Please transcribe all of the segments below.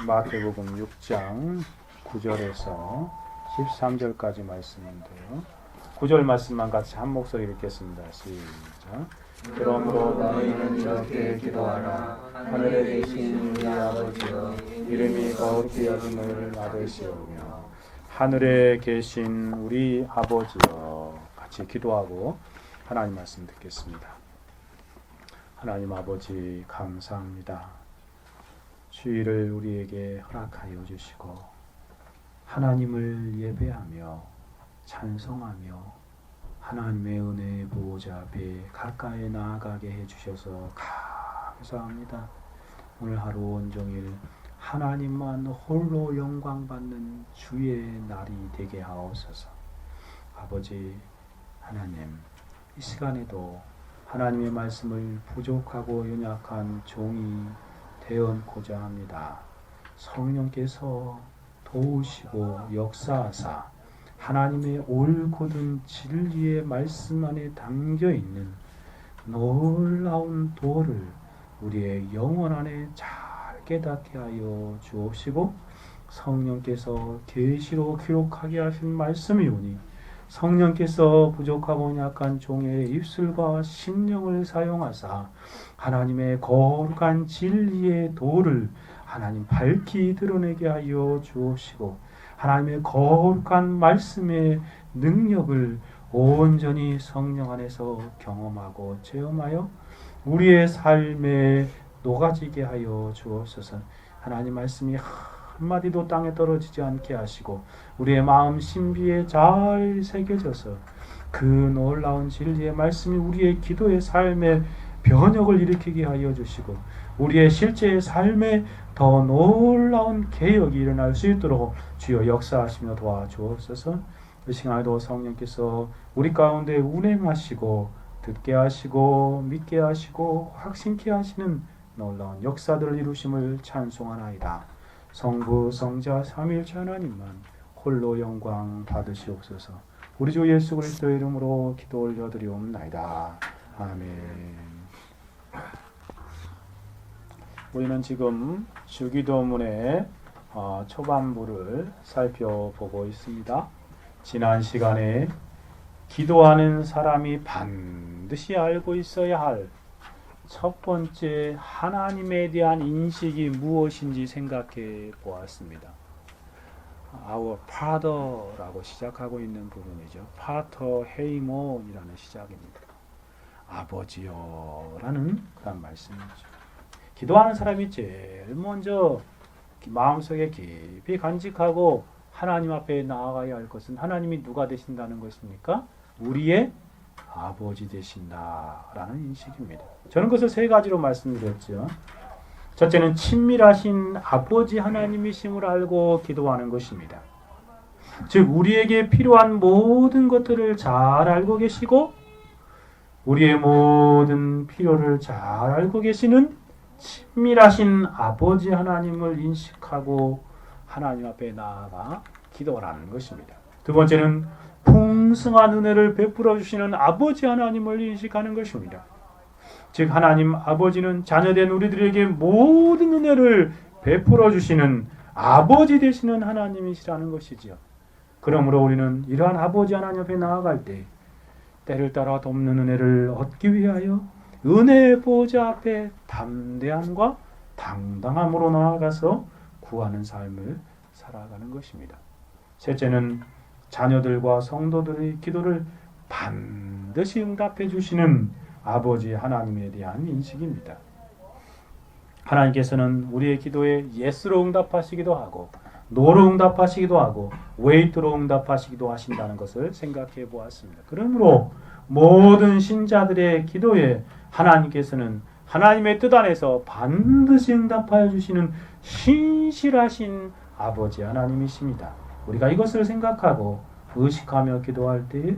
마태복음 6장 9절에서 13절까지 말씀인데요. 9절 말씀만 같이 한 목소리 읽겠습니다. 시작. 그러므로 너희는 이렇게 기도하라. 하늘에 계신 우리 아버지여, 이름이 거룩히 여김을 받으시오며. 하늘에 계신 우리 아버지여, 같이 기도하고 하나님 말씀 듣겠습니다. 하나님 아버지 감사합니다. 주일을 우리에게 허락하여 주시고 하나님을 예배하며 찬송하며 하나님의 은혜의 보호자 앞에 가까이 나아가게 해주셔서 감사합니다. 오늘 하루 온종일 하나님만 홀로 영광받는 주의 날이 되게 하옵소서. 아버지 하나님, 이 시간에도 하나님의 말씀을 부족하고 연약한 종이 되었고자 합니다. 성령께서 도우시고 역사하사 하나님의 올곧은 진리의 말씀 안에 담겨있는 놀라운 도를 우리의 영혼 안에 잘 깨닫게 하여 주옵시고, 성령께서 계시로 기록하게 하신 말씀이 오니 성령께서 부족하고 약한 종의 입술과 심령을 사용하사 하나님의 거룩한 진리의 도를 하나님 밝히 드러내게 하여 주옵시고, 하나님의 거룩한 말씀의 능력을 온전히 성령 안에서 경험하고 체험하여 우리의 삶에 녹아지게 하여 주옵소서. 하나님 말씀이 한마디도 땅에 떨어지지 않게 하시고 우리의 마음 신비에 잘 새겨져서 그 놀라운 진리의 말씀이 우리의 기도의 삶에 변혁을 일으키게 하여 주시고 우리의 실제의 삶에 더 놀라운 개혁이 일어날 수 있도록 주여 역사하시며 도와주옵소서. 이 시간에도 성령께서 우리 가운데 운행하시고 듣게 하시고 믿게 하시고 확신케 하시는 놀라운 역사들을 이루심을 찬송하나이다. 성부 성자 삼위일체 하나님만 홀로 영광 받으시옵소서. 우리 주 예수 그리스도의 이름으로 기도 올려드리옵나이다. 아멘. 우리는 지금 주기도문의 초반부를 살펴보고 있습니다. 지난 시간에 기도하는 사람이 반드시 알고 있어야 할 첫 번째 하나님에 대한 인식이 무엇인지 생각해 보았습니다. Our Father라고 시작하고 있는 부분이죠. 파터 헤이몬이라는 시작입니다. 아버지여라는 그런 말씀이죠. 기도하는 사람이 제일 먼저 마음속에 깊이 간직하고 하나님 앞에 나아가야 할 것은 하나님이 누가 되신다는 것입니까? 우리의 아버지 되신다라는 인식입니다. 저는 그것을 세 가지로 말씀드렸죠. 첫째는 친밀하신 아버지 하나님이심을 알고 기도하는 것입니다. 즉 우리에게 필요한 모든 것들을 잘 알고 계시고 우리의 모든 필요를 잘 알고 계시는 친밀하신 아버지 하나님을 인식하고 하나님 앞에 나아가 기도하는 것입니다. 두 번째는 풍성한 은혜를 베풀어 주시는 아버지 하나님을 인식하는 것입니다. 즉 하나님 아버지는 자녀된 우리들에게 모든 은혜를 베풀어 주시는 아버지 되시는 하나님이시라는 것이지요. 그러므로 우리는 이러한 아버지 하나님 앞에 나아갈 때 때를 따라 돕는 은혜를 얻기 위하여 은혜의 보좌 앞에 담대함과 당당함으로 나아가서 구하는 삶을 살아가는 것입니다. 셋째는 자녀들과 성도들의 기도를 반드시 응답해 주시는 아버지 하나님에 대한 인식입니다. 하나님께서는 우리의 기도에 예스로 응답하시기도 하고 노로 응답하시기도 하고 웨이트로 응답하시기도 하신다는 것을 생각해 보았습니다. 그러므로 모든 신자들의 기도에 하나님께서는 하나님의 뜻 안에서 반드시 응답하여 주시는 신실하신 아버지 하나님이십니다. 우리가 이것을 생각하고 의식하며 기도할 때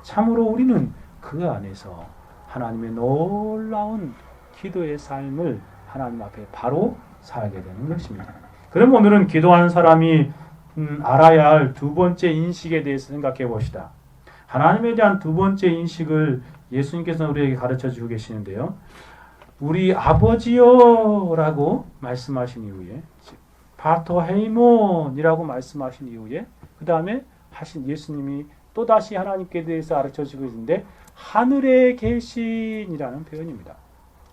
참으로 우리는 그 안에서 하나님의 놀라운 기도의 삶을 하나님 앞에 바로 살게 되는 것입니다. 그럼 오늘은 기도하는 사람이 알아야 할 두 번째 인식에 대해서 생각해 봅시다. 하나님에 대한 두 번째 인식을 예수님께서는 우리에게 가르쳐 주고 계시는데요. 우리 아버지요 라고 말씀하신 이후에 바토헤이몬이라고 말씀하신 이후에 그 다음에 하신 예수님이 또다시 하나님께 대해서 가르쳐 주고 있는데 하늘에 계신이라는 표현입니다.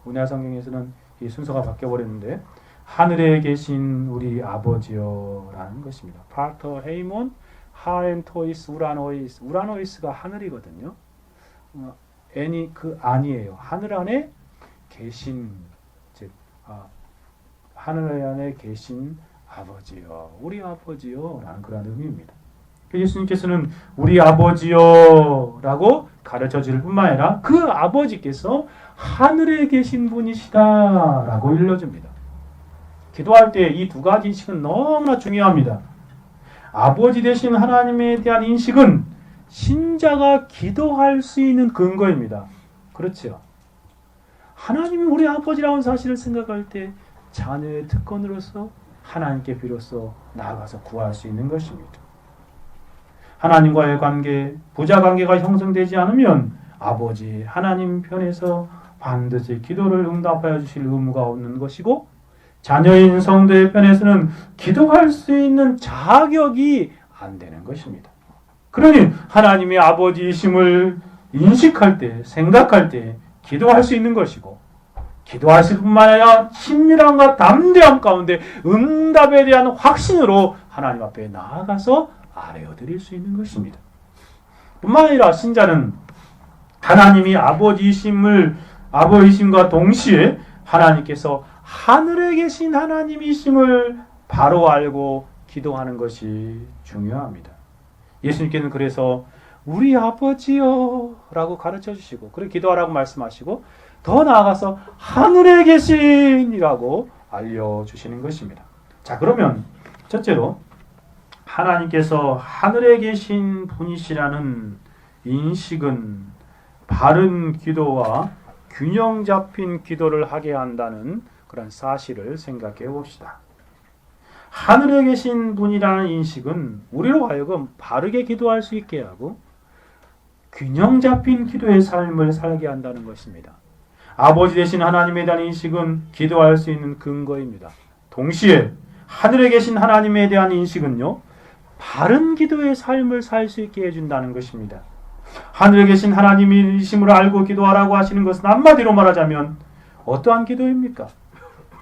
우리나라 성경에서는 이 순서가 바뀌어 버렸는데 하늘에 계신 우리 아버지여 라는 것입니다. 파터헤이몬 하엔토이스 우라노이스. 우라노이스가 하늘이거든요. N이 그 안이에요. 하늘 안에 계신, 즉 하늘 안에 계신 아버지여, 우리 아버지여 라는 그런 의미입니다. 예수님께서는 우리 아버지여 라고 가르쳐 줄 뿐만 아니라 그 아버지께서 하늘에 계신 분이시다 라고 일러줍니다. 기도할 때 이 두 가지 인식은 너무나 중요합니다. 아버지 되신 하나님에 대한 인식은 신자가 기도할 수 있는 근거입니다. 그렇죠? 하나님이 우리 아버지라는 사실을 생각할 때 자녀의 특권으로서 하나님께 비로소 나아가서 구할 수 있는 것입니다. 하나님과의 관계, 부자 관계가 형성되지 않으면 아버지 하나님 편에서 반드시 기도를 응답하여 주실 의무가 없는 것이고 자녀인 성도의 편에서는 기도할 수 있는 자격이 안 되는 것입니다. 그러니 하나님의 아버지이심을 인식할 때, 생각할 때 기도할 수 있는 것이고 기도하실 뿐만 아니라 친밀함과 담대함 가운데 응답에 대한 확신으로 하나님 앞에 나아가서 아뢰어드릴 수 있는 것입니다. 뿐만 아니라 신자는 하나님이 아버지이심과 동시에 하나님께서 하늘에 계신 하나님이심을 바로 알고 기도하는 것이 중요합니다. 예수님께는 그래서 우리 아버지여 라고 가르쳐 주시고 그렇게 기도하라고 말씀하시고 더 나아가서 하늘에 계신이라고 알려주시는 것입니다. 자, 그러면 첫째로 하나님께서 하늘에 계신 분이시라는 인식은 바른 기도와 균형 잡힌 기도를 하게 한다는 그런 사실을 생각해 봅시다. 하늘에 계신 분이라는 인식은 우리로 하여금 바르게 기도할 수 있게 하고 균형 잡힌 기도의 삶을 살게 한다는 것입니다. 아버지 되신 하나님에 대한 인식은 기도할 수 있는 근거입니다. 동시에 하늘에 계신 하나님에 대한 인식은요, 바른 기도의 삶을 살 수 있게 해준다는 것입니다. 하늘에 계신 하나님이심을 알고 기도하라고 하시는 것은 한마디로 말하자면 어떠한 기도입니까?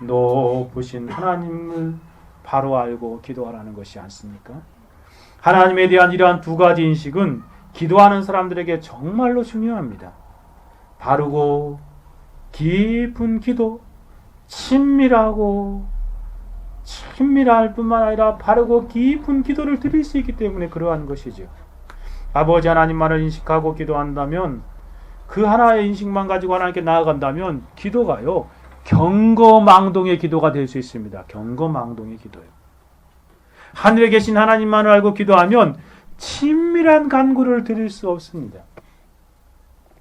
높으신 하나님을 바로 알고 기도하라는 것이 않습니까? 하나님에 대한 이러한 두 가지 인식은 기도하는 사람들에게 정말로 중요합니다. 바르고 깊은 기도, 친밀할 뿐만 아니라 바르고 깊은 기도를 드릴 수 있기 때문에 그러한 것이죠. 아버지 하나님만을 인식하고 기도한다면 그 하나의 인식만 가지고 하나님께 나아간다면 기도가요 경거망동의 기도가 될 수 있습니다. 경거망동의 기도요. 하늘에 계신 하나님만을 알고 기도하면 친밀한 간구를 드릴 수 없습니다.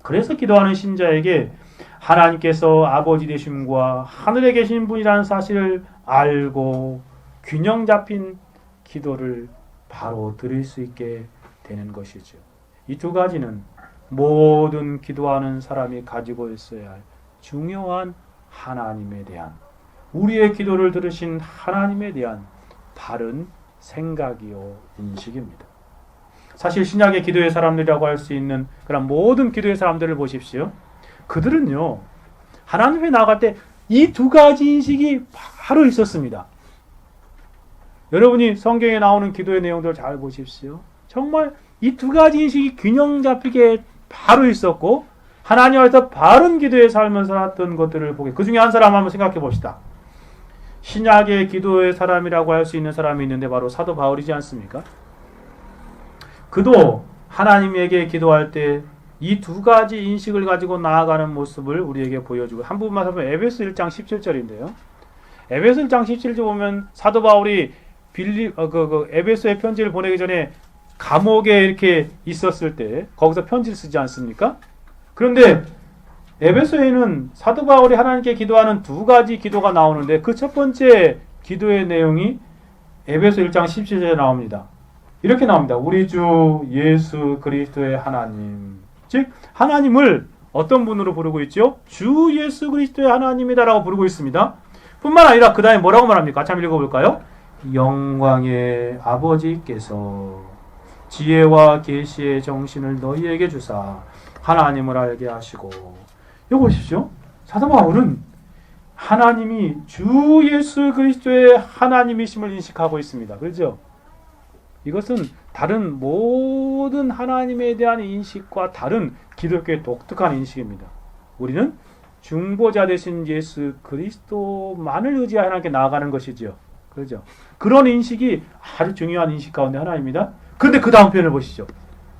그래서 기도하는 신자에게 하나님께서 아버지 되심과 하늘에 계신 분이라는 사실을 알고 균형 잡힌 기도를 바로 드릴 수 있게 되는 것이죠. 이 두 가지는 모든 기도하는 사람이 가지고 있어야 할 중요한 하나님에 대한, 우리의 기도를 들으신 하나님에 대한 바른 생각이요 인식입니다. 사실 신약의 기도의 사람들이라고 할 수 있는 그런 모든 기도의 사람들을 보십시오. 그들은요 하나님에 나아갈 때 이 두 가지 인식이 바로 있었습니다. 여러분이 성경에 나오는 기도의 내용들을 잘 보십시오. 정말 이 두 가지 인식이 균형 잡히게 바로 있었고 하나님 앞에서 바른 기도의 삶을 살았던 것들을 보게, 그 중에 한 사람 한번 생각해 봅시다. 신약의 기도의 사람이라고 할 수 있는 사람이 있는데 바로 사도 바울이지 않습니까? 그도 하나님에게 기도할 때 이 두 가지 인식을 가지고 나아가는 모습을 우리에게 보여주고, 한 부분만 살펴보면 에베소 1장 17절인데요. 에베소 1장 17절 보면 사도 바울이 에베소의 편지를 보내기 전에 감옥에 이렇게 있었을 때 거기서 편지를 쓰지 않습니까? 그런데 에베소에는 사도 바울이 하나님께 기도하는 두 가지 기도가 나오는데 그 첫 번째 기도의 내용이 에베소 1장 17절에 나옵니다. 이렇게 나옵니다. 우리 주 예수 그리스도의 하나님, 즉 하나님을 어떤 분으로 부르고 있죠? 주 예수 그리스도의 하나님이다라고 부르고 있습니다. 뿐만 아니라 그 다음에 뭐라고 말합니까? 같이 한번 읽어볼까요? 영광의 아버지께서 지혜와 계시의 정신을 너희에게 주사 하나님을 알게 하시고. 여기 보십시오. 사도 바울은 하나님이 주 예수 그리스도의 하나님이심을 인식하고 있습니다. 그렇죠? 이것은 다른 모든 하나님에 대한 인식과 다른 기독교의 독특한 인식입니다. 우리는 중보자 되신 예수 그리스도만을 의지하여 하나님께 나아가는 것이죠. 그렇죠? 그런 인식이 아주 중요한 인식 가운데 하나입니다. 그런데 그 다음 표현을 보시죠.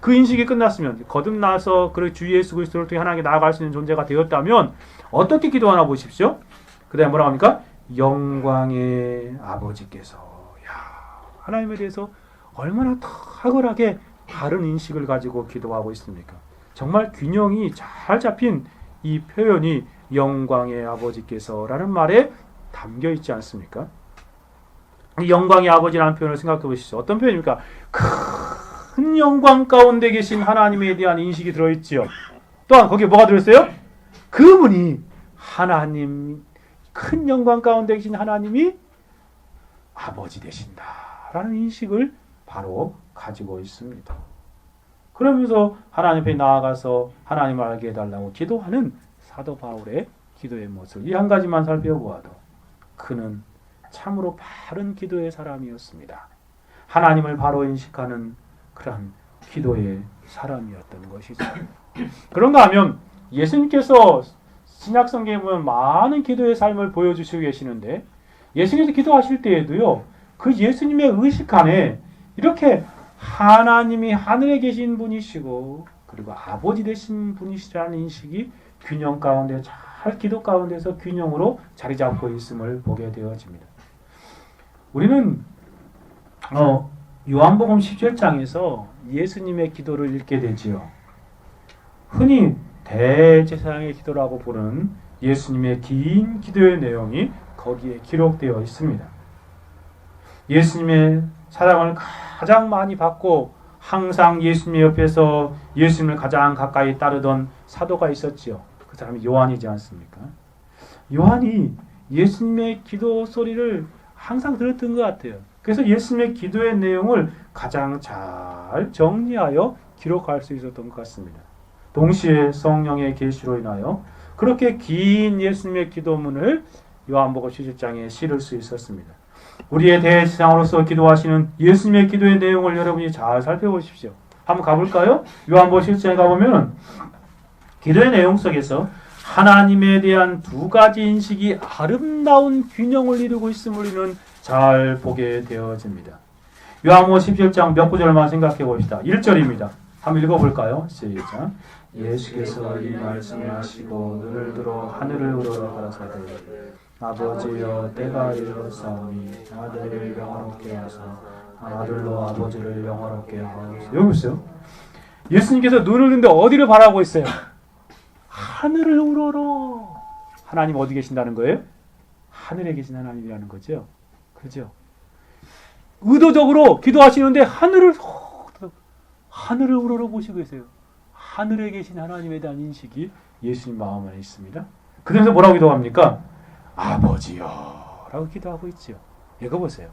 그 인식이 끝났으면, 거듭나서 주 예수 그리스도를 통해 하나님께 나아갈 수 있는 존재가 되었다면 어떻게 기도하나 보십시오. 그 다음에 뭐라고 합니까? 영광의 아버지께서. 하나님에 대해서 얼마나 탁월하게 다른 인식을 가지고 기도하고 있습니까? 정말 균형이 잘 잡힌 이 표현이 영광의 아버지께서 라는 말에 담겨 있지 않습니까? 이 영광의 아버지라는 표현을 생각해 보시죠. 어떤 표현입니까? 큰 영광 가운데 계신 하나님에 대한 인식이 들어있지요. 또한 거기에 뭐가 들어있어요? 그분이 하나님, 큰 영광 가운데 계신 하나님이 아버지 되신다라는 인식을 바로 가지고 있습니다. 그러면서 하나님 앞에 나아가서 하나님을 알게 해달라고 기도하는 사도 바울의 기도의 모습, 이 한 가지만 살펴보아도 그는 참으로 바른 기도의 사람이었습니다. 하나님을 바로 인식하는 그런 기도의 사람이었던 것이죠. 그런가 하면 예수님께서 신약성경에 보면 많은 기도의 삶을 보여주시고 계시는데, 예수님께서 기도하실 때에도요, 그 예수님의 의식 안에 이렇게 하나님이 하늘에 계신 분이시고 그리고 아버지 되신 분이시라는 인식이 균형 가운데 잘 기도 가운데서 균형으로 자리 잡고 있음을 보게 되어집니다. 우리는 요한복음 17장에서 예수님의 기도를 읽게 되지요. 흔히 대제사장의 기도라고 부르는 예수님의 긴 기도의 내용이 거기에 기록되어 있습니다. 예수님의 사랑을 가장 많이 받고 항상 예수님 옆에서 예수님을 가장 가까이 따르던 사도가 있었지요. 그 사람이 요한이지 않습니까? 요한이 예수님의 기도 소리를 항상 들었던 것 같아요. 그래서 예수님의 기도의 내용을 가장 잘 정리하여 기록할 수 있었던 것 같습니다. 동시에 성령의 계시로 인하여 그렇게 긴 예수님의 기도문을 요한복음 17장에 실을 수 있었습니다. 우리의 대제사장으로서 기도하시는 예수님의 기도의 내용을 여러분이 잘 살펴보십시오. 한번 가볼까요? 요한복음 17장에 가보면 기도의 내용 속에서 하나님에 대한 두 가지 인식이 아름다운 균형을 이루고 있음을 우리는 잘 보게 되어집니다. 요한복음 17장 몇 구절만 생각해 봅시다. 1절입니다. 한번 읽어볼까요? 시작. 예수께서 이 말씀을 하시고 눈을 들어 하늘을 우러러 가라사대 아버지여 때가 이르렀사오니 아들을 영화롭게 하사 아들로 아버지를 영화롭게 하소서. 여기 보세요. 예수님께서 눈을 드는데 어디를 바라고 있어요? 하늘을 우러러. 하나님 어디 계신다는 거예요? 하늘에 계신 하나님이라는 거죠. 그죠? 의도적으로 기도하시는데 하늘을 우러러 보시고 계세요. 하늘에 계신 하나님에 대한 인식이 예수님 마음 안에 있습니다. 그래서 뭐라고 기도합니까? 아버지여 라고 기도하고 있죠. 이거 보세요.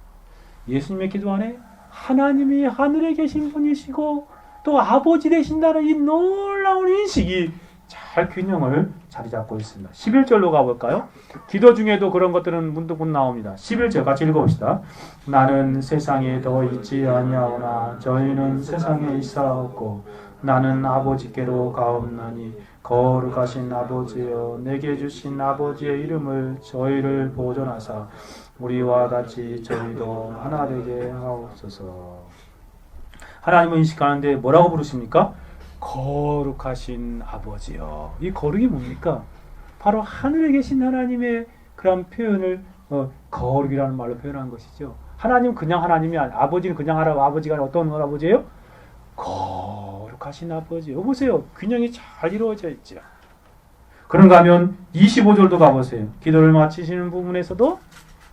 예수님의 기도 안에 하나님이 하늘에 계신 분이시고 또 아버지 되신다는 이 놀라운 인식이 잘 균형을 자리 잡고 있습니다. 11절로 가볼까요? 기도 중에도 그런 것들은 문득문득 나옵니다. 11절 같이 읽어봅시다. 나는 세상에 더 있지 아니하오나 저희는 세상에 있사옵고 나는 아버지께로 가옵나니 거룩하신 아버지여 내게 주신 아버지의 이름을 저희를 보존하사 우리와 같이 저희도 하나 되게 하옵소서. 하나님을 인식하는데 뭐라고 부르십니까? 거룩하신 아버지여. 이 거룩이 뭡니까? 바로 하늘에 계신 하나님의 그런 표현을 거룩이라는 말로 표현한 것이죠. 하나님 그냥 하나님이 아버지는 그냥 아버지가 어떤 아버지예요? 거룩하신 아버지. 보세요. 균형이 잘 이루어져 있죠. 그런가 하면 25절도 가보세요. 기도를 마치시는 부분에서도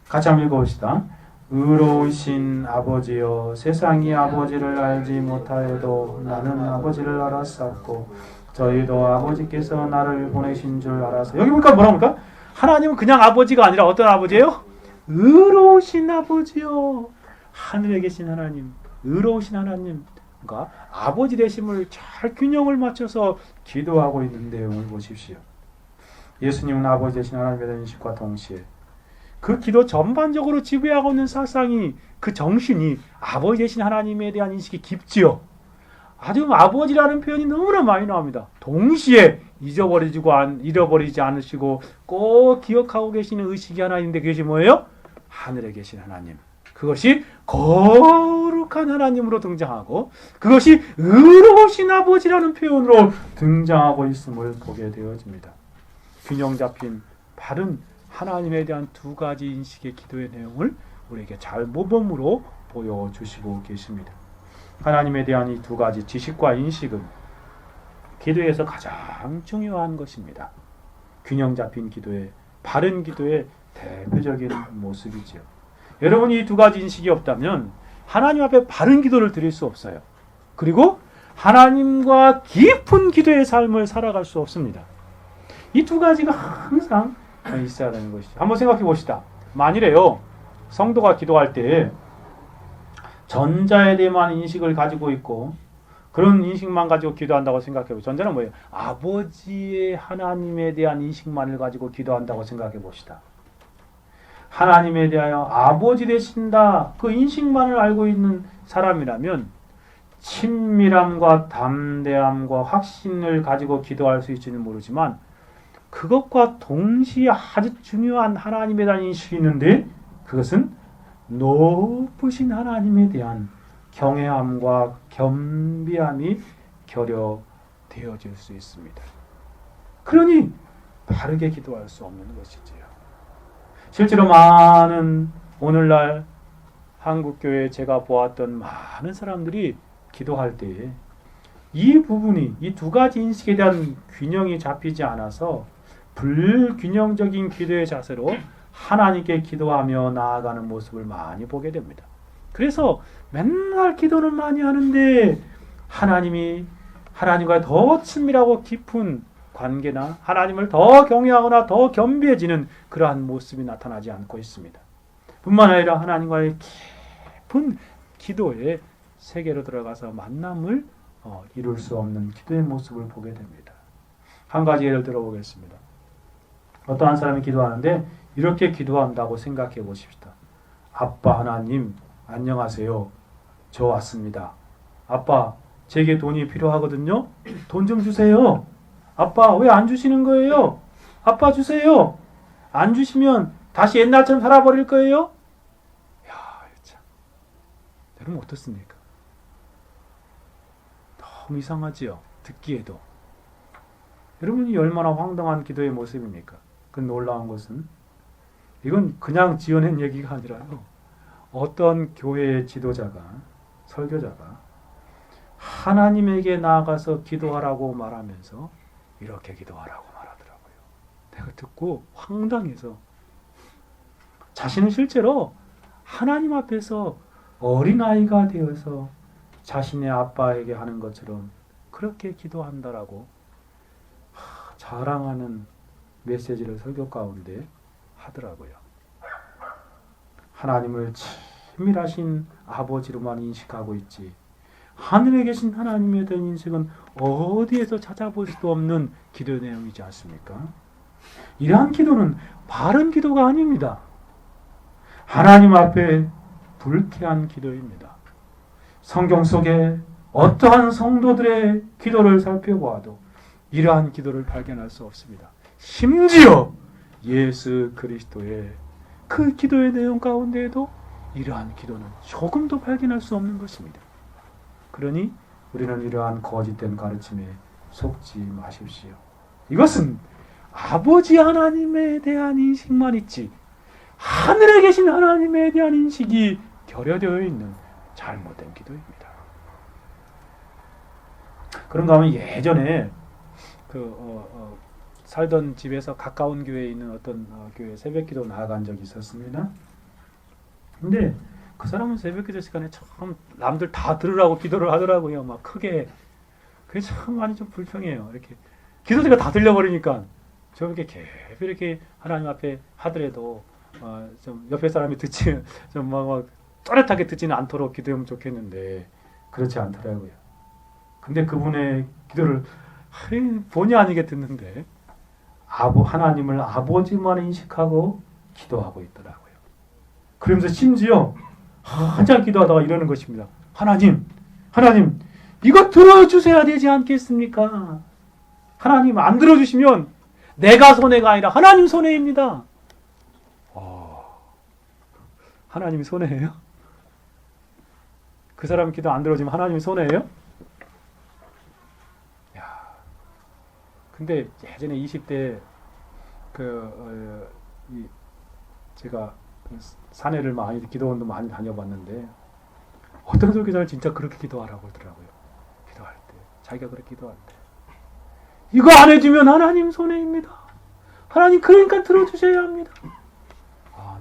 같이 한번 읽어봅시다. 의로우신 아버지여 세상이 아버지를 알지 못하여도 나는 아버지를 알았었고 저희도 아버지께서 나를 보내신 줄 알아서. 여기 보니까 뭐랍니까? 하나님은 그냥 아버지가 아니라 어떤 아버지예요? 의로우신 아버지요. 하늘에 계신 하나님, 의로우신 하나님, 그러니까 아버지 되심을 잘 균형을 맞춰서 기도하고 있는 내용을 보십시오. 예수님은 아버지 되신 하나님에 대한 인식과 동시에 그 기도 전반적으로 지배하고 있는 사상이, 그 정신이 아버지 되신 하나님에 대한 인식이 깊지요. 아주 아버지라는 표현이 너무나 많이 나옵니다. 동시에 잃어버리지 않으시고 꼭 기억하고 계시는 의식이 하나 있는데, 그것이 뭐예요? 하늘에 계신 하나님. 그것이 거룩한 하나님으로 등장하고, 그것이 의로우신 아버지라는 표현으로 등장하고 있음을 보게 되어집니다. 균형 잡힌 바른 하나님에 대한 두 가지 인식의 기도의 내용을 우리에게 잘 모범으로 보여주시고 계십니다. 하나님에 대한 이 두 가지 지식과 인식은 기도에서 가장 중요한 것입니다. 균형 잡힌 기도의, 바른 기도의 대표적인 모습이죠. 여러분, 이 두 가지 인식이 없다면 하나님 앞에 바른 기도를 드릴 수 없어요. 그리고 하나님과 깊은 기도의 삶을 살아갈 수 없습니다. 이 두 가지가 항상 있어야 되는 것이죠. 한번 생각해 봅시다. 만일에요, 성도가 기도할 때 전자에 대한 인식을 가지고 있고 그런 인식만 가지고 기도한다고 생각해보세요. 전자는 뭐예요? 아버지의 하나님에 대한 인식만을 가지고 기도한다고 생각해 봅시다. 하나님에 대하여 아버지 되신다, 그 인식만을 알고 있는 사람이라면 친밀함과 담대함과 확신을 가지고 기도할 수 있을지는 모르지만, 그것과 동시에 아주 중요한 하나님에 대한 인식이 있는데, 그것은 높으신 하나님에 대한 경외함과 겸비함이 결여되어질 수 있습니다. 그러니 바르게 기도할 수 없는 것이지요. 실제로 많은 오늘날 한국교회 제가 보았던 많은 사람들이 기도할 때 이 부분이, 이 두 가지 인식에 대한 균형이 잡히지 않아서 불균형적인 기도의 자세로 하나님께 기도하며 나아가는 모습을 많이 보게 됩니다. 그래서 맨날 기도는 많이 하는데 하나님과 더 친밀하고 깊은 관계나 하나님을 더 경외하거나 더 겸비해지는 그러한 모습이 나타나지 않고 있습니다. 뿐만 아니라 하나님과의 깊은 기도의 세계로 들어가서 만남을 이룰 수 없는 기도의 모습을 보게 됩니다. 한 가지 예를 들어보겠습니다. 어떠한 사람이 기도하는데 이렇게 기도한다고 생각해 보십시다. 아빠 하나님, 안녕하세요. 저 왔습니다. 아빠, 제게 돈이 필요하거든요. 돈 좀 주세요. 아빠, 왜 안 주시는 거예요? 아빠 주세요. 안 주시면 다시 옛날처럼 살아버릴 거예요? 야, 참. 여러분 어떻습니까? 너무 이상하지요? 듣기에도. 여러분이 얼마나 황당한 기도의 모습입니까? 그 놀라운 것은 이건 그냥 지어낸 얘기가 아니라요. 어떤 교회의 지도자가, 설교자가 하나님에게 나아가서 기도하라고 말하면서 이렇게 기도하라고 말하더라고요. 내가 듣고 황당해서, 자신은 실제로 하나님 앞에서 어린아이가 되어서 자신의 아빠에게 하는 것처럼 그렇게 기도한다라고 자랑하는 메시지를 설교 가운데 하더라고요. 하나님을 친밀하신 아버지로만 인식하고 있지, 하늘에 계신 하나님에 대한 인식은 어디에서 찾아볼 수도 없는 기도 내용이지 않습니까? 이러한 기도는 바른 기도가 아닙니다. 하나님 앞에 불쾌한 기도입니다. 성경 속에 어떠한 성도들의 기도를 살펴보아도 이러한 기도를 발견할 수 없습니다. 심지어 예수 그리스도의 그 기도의 내용 가운데에도 이러한 기도는 조금도 발견할 수 없는 것입니다. 그러니 우리는 이러한 거짓된 가르침에 속지 마십시오. 이것은 아버지 하나님에 대한 인식만 있지, 하늘에 계신 하나님에 대한 인식이 결여되어 있는 잘못된 기도입니다. 그런가 하면 예전에 살던 집에서 가까운 교회에 있는 어떤 교회 새벽기도 나아간 적이 있었습니다. 근데 그 사람은 새벽기도 시간에 참 남들 다 들으라고 기도를 하더라고요. 막 크게. 그게 참 많이 좀 불평해요. 이렇게 기도소리가 다 들려버리니까 저렇게 계속 이렇게 하나님 앞에 하더라도 좀 옆에 사람이 듣지 좀막 또렷하게 듣지는 않도록 기도하면 좋겠는데 그렇지 않더라고요. 근데 그분의 기도를 본의 아니게 듣는데 하나님을 아버지만 인식하고 기도하고 있더라고요. 그러면서 심지어 한참 기도하다가 이러는 것입니다. 하나님, 이거 들어주셔야 되지 않겠습니까? 하나님 안 들어주시면 내가 손해가 아니라 하나님 손해입니다. 하나님이 손해예요? 그 사람 기도 안 들어주면 하나님이 손해예요? 근데 예전에 20대 제가 사내를 많이 기도원도 많이 다녀봤는데 어떤 설교자는 진짜 그렇게 기도하라고 그러더라고요. 기도할 때 자기가 그렇게 기도할 때 이거 안 해주면 하나님 손해입니다. 하나님 그러니까 들어주셔야 합니다.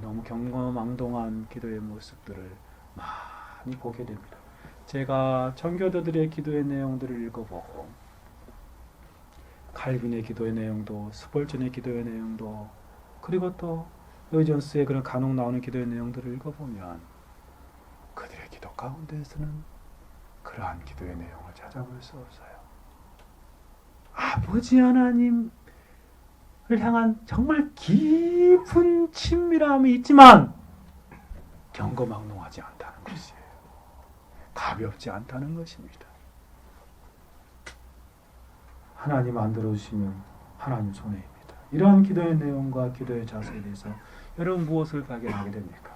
너무 경거망동한 기도의 모습들을 많이 보게 됩니다. 제가 청교도들의 기도의 내용들을 읽어보고 칼빈의 기도의 내용도 스펄전의 기도의 내용도 그리고 또 로이존스의 그런 간혹 나오는 기도의 내용들을 읽어보면 그들의 기도 가운데에서는 그러한 기도의 내용을 찾아볼 수 없어요. 아버지 하나님을 향한 정말 깊은 친밀함이 있지만 경거망동하지 않다는 것이에요. 가볍지 않다는 것입니다. 하나님 안 들어주시면 하나님 손해입니다. 이러한 기도의 내용과 기도의 자세에 대해서 여러분 무엇을 발견하게 됩니까?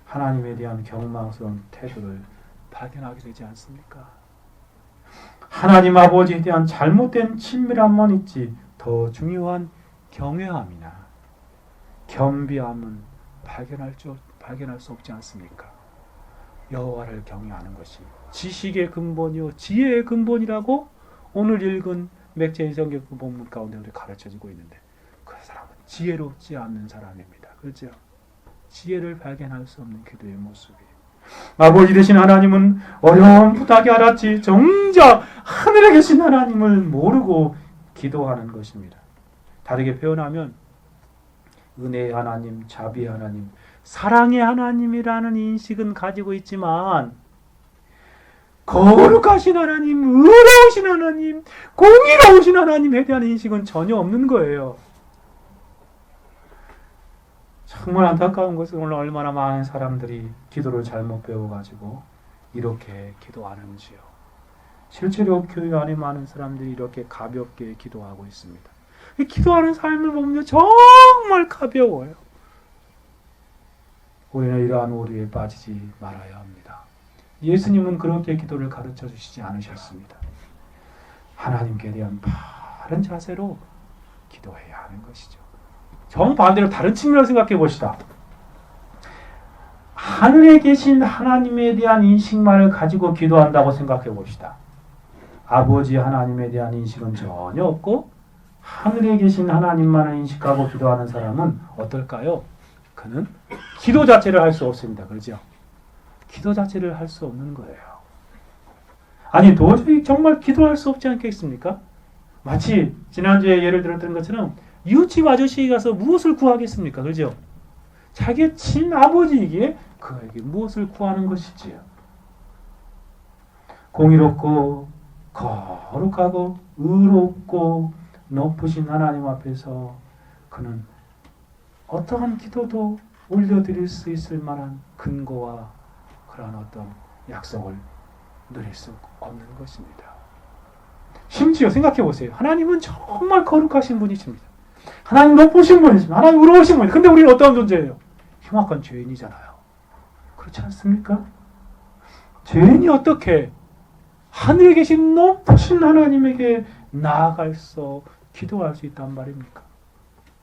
하나님에 대한 경망스러운 태도를 발견하게 되지 않습니까? 하나님 아버지에 대한 잘못된 친밀함만 있지 더 중요한 경외함이나 겸비함은 발견할 수 없지 않습니까? 여호와를 경외하는 것이 지식의 근본이요 지혜의 근본이라고 오늘 읽은 맥제인 성경 본문 가운데 우리 가르쳐지고 있는데 그 사람은 지혜롭지 않는 사람입니다. 그렇죠? 지혜를 발견할 수 없는 기도의 모습이 아버지 되신 하나님은 어렴풋하게 알았지 정작 하늘에 계신 하나님을 모르고 기도하는 것입니다. 다르게 표현하면 은혜의 하나님, 자비의 하나님, 사랑의 하나님이라는 인식은 가지고 있지만 거룩하신 하나님, 의로우신 하나님, 공의로우신 하나님에 대한 인식은 전혀 없는 거예요. 정말 안타까운 것은 오늘 얼마나 많은 사람들이 기도를 잘못 배워가지고 이렇게 기도하는지요. 실제로 교회 안에 많은 사람들이 이렇게 가볍게 기도하고 있습니다. 기도하는 삶을 보면 정말 가벼워요. 우리는 이러한 오류에 빠지지 말아야 합니다. 예수님은 그렇게 기도를 가르쳐 주시지 않으셨습니다. 하나님께 대한 바른 자세로 기도해야 하는 것이죠. 정반대로 다른 측면을 생각해 봅시다. 하늘에 계신 하나님에 대한 인식만을 가지고 기도한다고 생각해 봅시다. 아버지 하나님에 대한 인식은 전혀 없고 하늘에 계신 하나님만을 인식하고 기도하는 사람은 어떨까요? 그는 기도 자체를 할 수 없습니다. 그렇죠? 기도 자체를 할 수 없는 거예요. 아니 도저히 정말 기도할 수 없지 않겠습니까? 마치 지난주에 예를 들었던 것처럼 이웃집 아저씨에 가서 무엇을 구하겠습니까? 그렇죠? 자기의 친아버지에게 그에게 무엇을 구하는 것이지요. 공의롭고 거룩하고 의롭고 높으신 하나님 앞에서 그는 어떠한 기도도 올려드릴 수 있을 만한 근거와 그러한 어떤 약속을 누릴 수 없는 것입니다. 심지어 생각해 보세요. 하나님은 정말 거룩하신 분이십니다. 하나님 높으신 분이십니다. 하나님 의로우신 분이십니다. 근데 우리는 어떤 존재예요? 흉악한 죄인이잖아요. 그렇지 않습니까? 죄인이 어떻게 하늘에 계신 높으신 하나님에게 나아가서 기도할 수 있단 말입니까?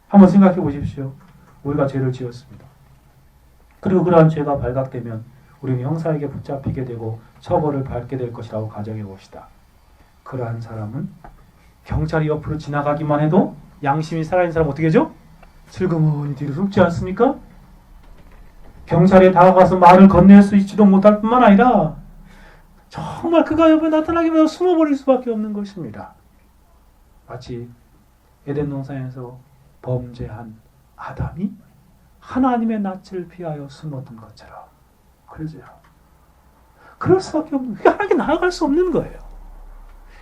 한번 생각해 보십시오. 우리가 죄를 지었습니다. 그리고 그러한 죄가 발각되면 우리는 형사에게 붙잡히게 되고 처벌을 받게 될 것이라고 가정해 봅시다. 그러한 사람은 경찰이 옆으로 지나가기만 해도 양심이 살아있는 사람은 어떻게 하죠? 슬그머니 뒤로 숨지 않습니까? 경찰에 다가가서 말을 건넬 수 있지도 못할 뿐만 아니라 정말 그가 옆에 나타나기만 해도 숨어버릴 수밖에 없는 것입니다. 마치 에덴 동산에서 범죄한 아담이 하나님의 낯을 피하여 숨었던 것처럼. 그러죠. 그럴 수밖에 없는, 하나님께 나아갈 수 없는 거예요.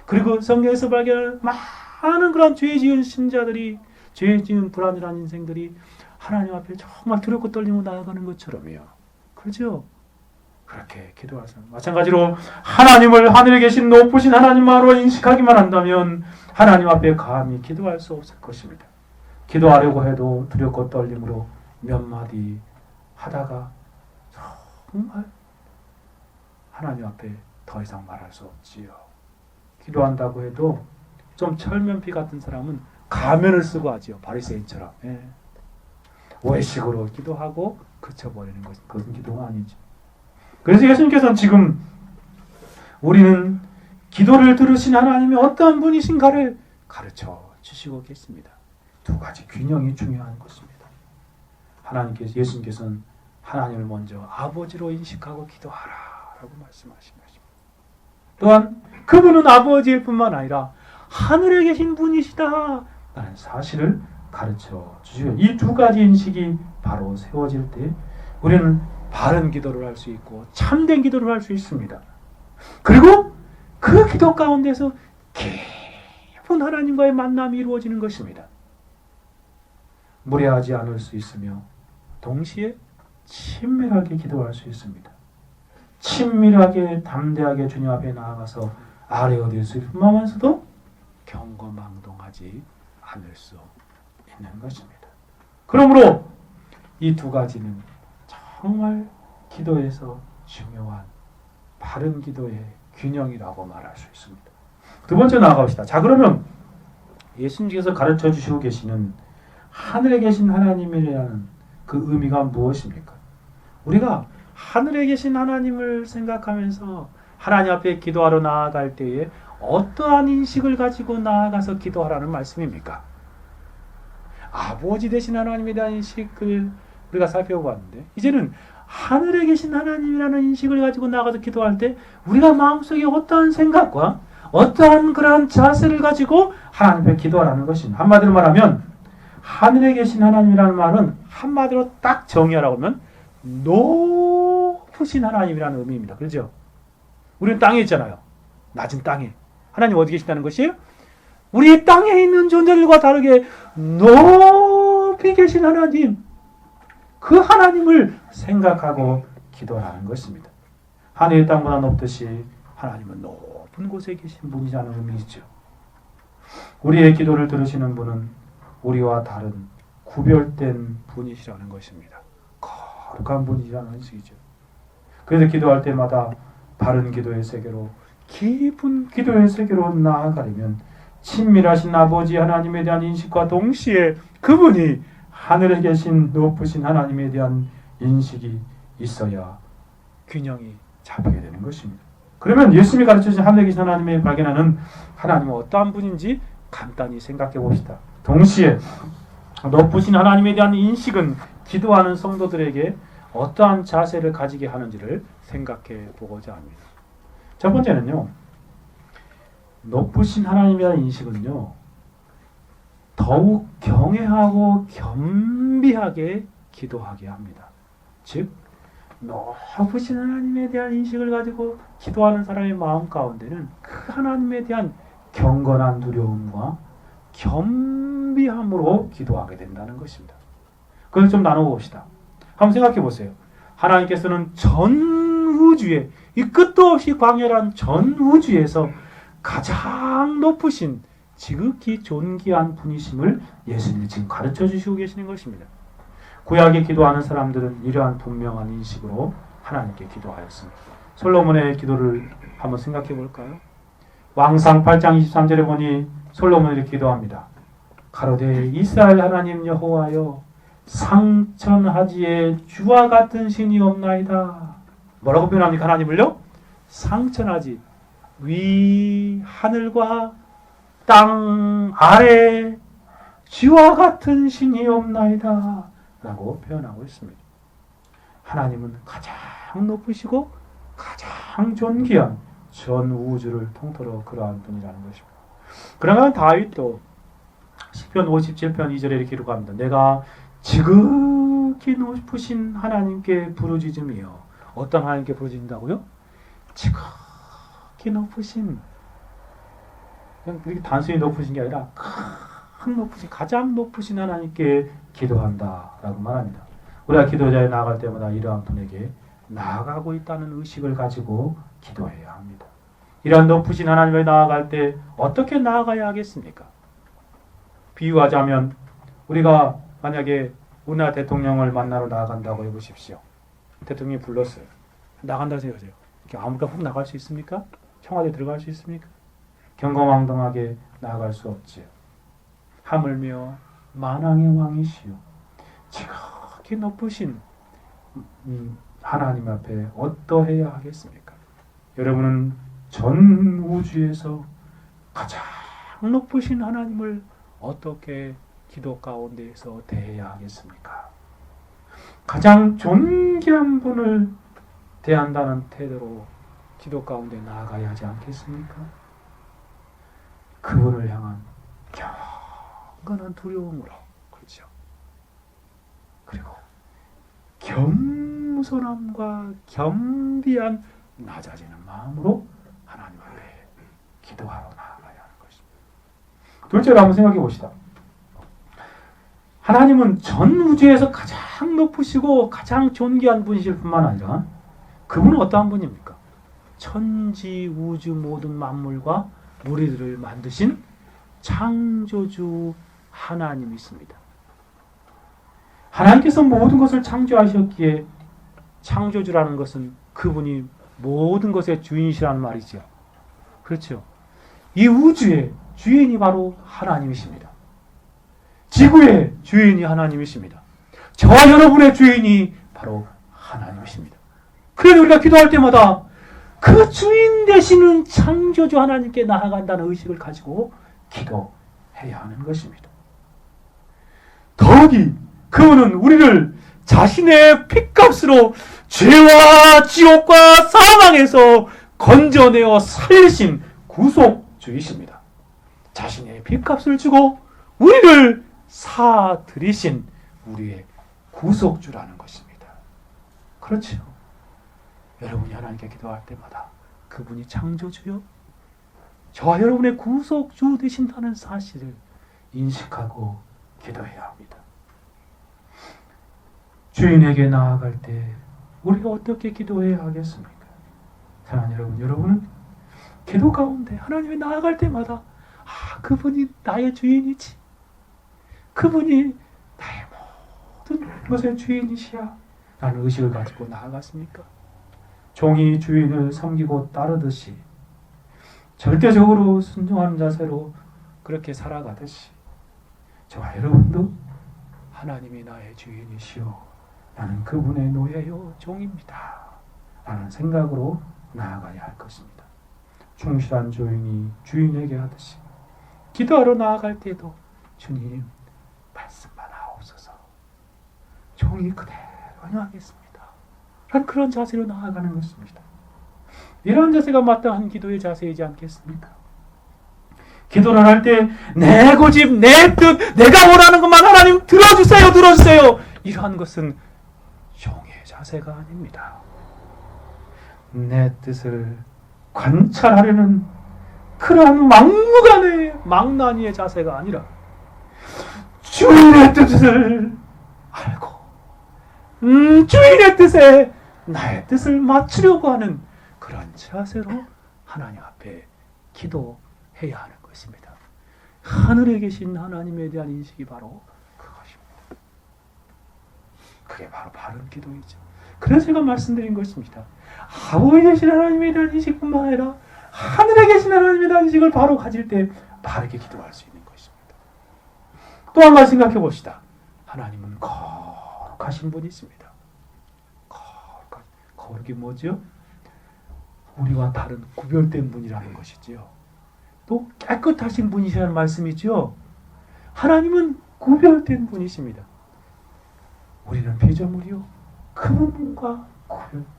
그리고 성경에서 발견하는 많은 그런 죄 지은 신자들이, 죄 지은 불안이라는 인생들이 하나님 앞에 정말 두렵고 떨리고 나아가는 것처럼요. 그렇죠? 그렇게 기도할 사람. 마찬가지로 하나님을 하늘에 계신 높으신 하나님만으로 인식하기만 한다면 하나님 앞에 감히 기도할 수 없을 것입니다. 기도하려고 해도 두렵고 떨림으로 몇 마디 하다가 정말 하나님 앞에 더 이상 말할 수 없지요. 기도한다고 해도 좀 철면피 같은 사람은 가면을 쓰고 하지요. 바리새인처럼. 예. 외식으로 기도하고 그쳐버리는 것은 그것은 기도가 아니죠. 그래서 예수님께서는 지금 우리는 기도를 들으신 하나님이 어떠한 분이신가를 가르쳐 주시고 계십니다. 두 가지 균형이 중요한 것입니다. 예수님께서는 하나님을 먼저 아버지로 인식하고 기도하라 라고 말씀하신 것입니다. 또한 그분은 아버지일 뿐만 아니라 하늘에 계신 분이시다 라는 사실을 가르쳐 주시고, 이 두 가지 인식이 바로 세워질 때 우리는 바른 기도를 할 수 있고 참된 기도를 할 수 있습니다. 그리고 그 기도 가운데서 깊은 하나님과의 만남이 이루어지는 것입니다. 무례하지 않을 수 있으며 동시에 친밀하게 기도할 수 있습니다. 친밀하게 담대하게 주님 앞에 나아가서 아뢰어들 수 있을 뿐만서도 경거망동하지 않을 수 있는 것입니다. 그러므로 이 두 가지는 정말 기도에서 중요한 바른 기도의 균형이라고 말할 수 있습니다. 두 번째 나아갑시다. 자, 그러면 예수님께서 가르쳐 주시고 계시는 하늘에 계신 하나님이라는 그 의미가 무엇입니까? 우리가 하늘에 계신 하나님을 생각하면서 하나님 앞에 기도하러 나아갈 때에 어떠한 인식을 가지고 나아가서 기도하라는 말씀입니까? 아버지 되신 하나님에 대한 인식을 우리가 살펴보았는데, 이제는 하늘에 계신 하나님이라는 인식을 가지고 나가서 기도할 때 우리가 마음속에 어떠한 생각과 어떠한 그러한 자세를 가지고 하나님 앞에 기도하라는 것입니다. 한마디로 말하면 하늘에 계신 하나님이라는 말은 한마디로 딱 정의하라고 하면 높으신 하나님이라는 의미입니다. 그렇죠? 우리는 땅에 있잖아요. 낮은 땅에. 하나님 어디 계신다는 것이에요? 우리 땅에 있는 존재들과 다르게 높이 계신 하나님, 그 하나님을 생각하고 기도하는 것입니다. 하늘이 땅보다 높듯이 하나님은 높은 곳에 계신 분이라는 의미이죠. 우리의 기도를 들으시는 분은 우리와 다른 구별된 분이시라는 것입니다. 거룩한 분이라는 뜻이죠. 그래서 기도할 때마다 바른 기도의 세계로, 깊은 기도의 세계로 나아가려면 친밀하신 아버지 하나님에 대한 인식과 동시에 그분이 하늘에 계신 높으신 하나님에 대한 인식이 있어야 균형이 잡히게 되는 것입니다. 그러면 예수님이 가르쳐주신 하늘에 계신 하나님을 발견하는 하나님은 어떠한 분인지 간단히 생각해 봅시다. 동시에 높으신 하나님에 대한 인식은 기도하는 성도들에게 어떠한 자세를 가지게 하는지를 생각해 보고자 합니다. 첫 번째는요, 높으신 하나님에 대한 인식은요, 더욱 경외하고 겸비하게 기도하게 합니다. 즉, 높으신 하나님에 대한 인식을 가지고 기도하는 사람의 마음 가운데는 그 하나님에 대한 경건한 두려움과 겸비함으로 기도하게 된다는 것입니다. 그걸 좀 나눠봅시다. 한번 생각해 보세요. 하나님께서는 전 우주에, 이 끝도 없이 광활한 전 우주에서 가장 높으신 지극히 존귀한 분이심을 예수님이 지금 가르쳐 주시고 계시는 것입니다. 구약에 기도하는 사람들은 이러한 분명한 인식으로 하나님께 기도하였습니다. 솔로몬의 기도를 한번 생각해 볼까요? 왕상 8장 23절에 보니 솔로몬이 기도합니다. 가로되 이스라엘 하나님 여호와여, 상천하지에 주와 같은 신이 없나이다. 뭐라고 표현합니까? 하나님을요? 상천하지, 위 하늘과 땅 아래 주와 같은 신이 없나이다 라고 표현하고 있습니다. 하나님은 가장 높으시고 가장 존귀한 전 우주를 통틀어 그러한 분이라는 것입니다. 그러면 다윗도 시편 57편 2절에 이렇게 기록합니다. 내가 지극히 높으신 하나님께 부르짖으며 어떤 하나님께 부르짖는다고요? 지극히 높으신, 그냥 그렇게 단순히 높으신 게 아니라 큰 높으신, 가장 높으신 하나님께 기도한다라고 말합니다. 우리가 기도자에 나아갈 때마다 이러한 분에게 나아가고 있다는 의식을 가지고 기도해야 합니다. 이러한 높으신 하나님에 나아갈 때 어떻게 나아가야 하겠습니까? 비유하자면 우리가 만약에 우리나라 대통령을 만나러 나아간다고 해보십시오. 대통령이 불렀어요. 나간다고 생각하세요. 아무나 훅 나갈 수 있습니까? 청와대 들어갈 수 있습니까? 경거망동하게 나아갈 수 없지요. 하물며 만왕의 왕이시요 지극히 높으신 하나님 앞에 어떠해야 하겠습니까? 여러분은 전 우주에서 가장 높으신 하나님을 어떻게 기도 가운데에서 대해야 하겠습니까? 가장 존귀한 분을 대한다는 태도로 기도 가운데 나아가야 하지 않겠습니까? 그분을 향한 경건한 두려움으로, 그렇죠. 그리고 겸손함과 겸비한 낮아지는 마음으로 하나님 앞에 기도하러 나아가야 하는 것입니다. 둘째로 한번 생각해 봅시다. 하나님은 전 우주에서 가장 높으시고 가장 존귀한 분이실 뿐만 아니라 그분은 어떠한 분입니까? 천지 우주 모든 만물과 우리들을 만드신 창조주 하나님이십니다. 하나님께서 모든 것을 창조하셨기에 창조주라는 것은 그분이 모든 것의 주인이시라는 말이죠. 그렇죠. 이 우주의 주인이 바로 하나님이십니다. 지구의 주인이 하나님이십니다. 저와 여러분의 주인이 바로 하나님이십니다. 그래서 우리가 기도할 때마다 그 주인 되시는 창조주 하나님께 나아간다는 의식을 가지고 기도해야 하는 것입니다. 더욱이 그분은 우리를 자신의 핏값으로 죄와 지옥과 사망에서 건져내어 살리신 구속주이십니다. 자신의 핏값을 주고 우리를 사들이신 우리의 구속주라는 것입니다. 그렇죠. 여러분이 하나님께 기도할 때마다 그분이 창조주요 저와 여러분의 구속주 되신다는 사실을 인식하고 기도해야 합니다. 주인에게 나아갈 때 우리가 어떻게 기도해야 하겠습니까? 사랑하는 여러분, 여러분은 기도 가운데 하나님에 나아갈 때마다 그분이 나의 주인이지, 그분이 나의 모든 것의 주인이시야 라는 의식을 가지고 나아갔습니까? 종이 주인을 섬기고 따르듯이 절대적으로 순종하는 자세로 그렇게 살아가듯이 저와 여러분도 하나님이 나의 주인이시오, 나는 그분의 노예요 종입니다 라는 생각으로 나아가야 할 것입니다. 충실한 주인이 주인에게 하듯이 기도하러 나아갈 때도 주님 말씀만 하옵소서, 종이 그대로 행하겠습니다 라는 그런 자세로 나아가는 것입니다. 이런 자세가 마땅한 기도의 자세이지 않겠습니까? 기도를 할 때 내 고집, 내 뜻, 내가 원하는 것만 하나님 들어주세요, 들어주세요 이러한 것은 종의 자세가 아닙니다. 내 뜻을 관찰하려는 그러한 막무가내의 망나니의 자세가 아니라 주인의 뜻을 알고 주인의 뜻에 나의 뜻을 맞추려고 하는 그런 자세로 하나님 앞에 기도해야 하는 것입니다. 하늘에 계신 하나님에 대한 인식이 바로 그것입니다. 그게 바로 바른 기도이죠. 그래서 제가 말씀드린 것입니다. 아버지 되신 하나님에 대한 인식뿐만 아니라 하늘에 계신 하나님에 대한 인식을 바로 가질 때 바르게 기도할 수 있는 것입니다. 또 한 가지 생각해 봅시다. 하나님은 거룩하신 분이십니다. 거룩이 뭐죠? 우리와 다른 구별된 분이라는 것이지요. 또 깨끗하신 분이시라는 말씀이죠. 하나님은 구별된 분이십니다. 우리는 피조물이요 그분과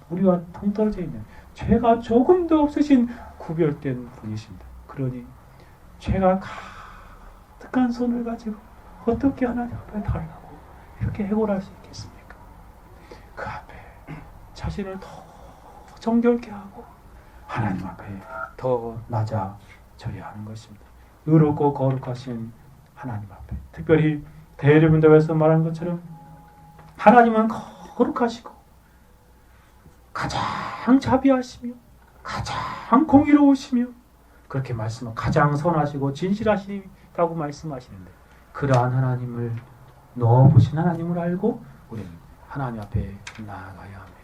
우리와 동떨어져 있는 죄가 조금도 없으신 구별된 분이십니다. 그러니 죄가 가득한 손을 가지고 어떻게 하나님 앞에 달라고 이렇게 해골할 수 있겠습니까? 자신을 더 정결케 하고 하나님 앞에 더 낮아져야 하는 것입니다. 의롭고 거룩하신 하나님 앞에, 특별히 대리문답에서 말한 것처럼 하나님은 거룩하시고 가장 자비하시며 가장 공의로우시며 그렇게 말씀은 가장 선하시고 진실하시다고 말씀하시는데, 그러한 하나님을 넣어보신 하나님을 알고 우리는 하나님 앞에 나아가야 합니다.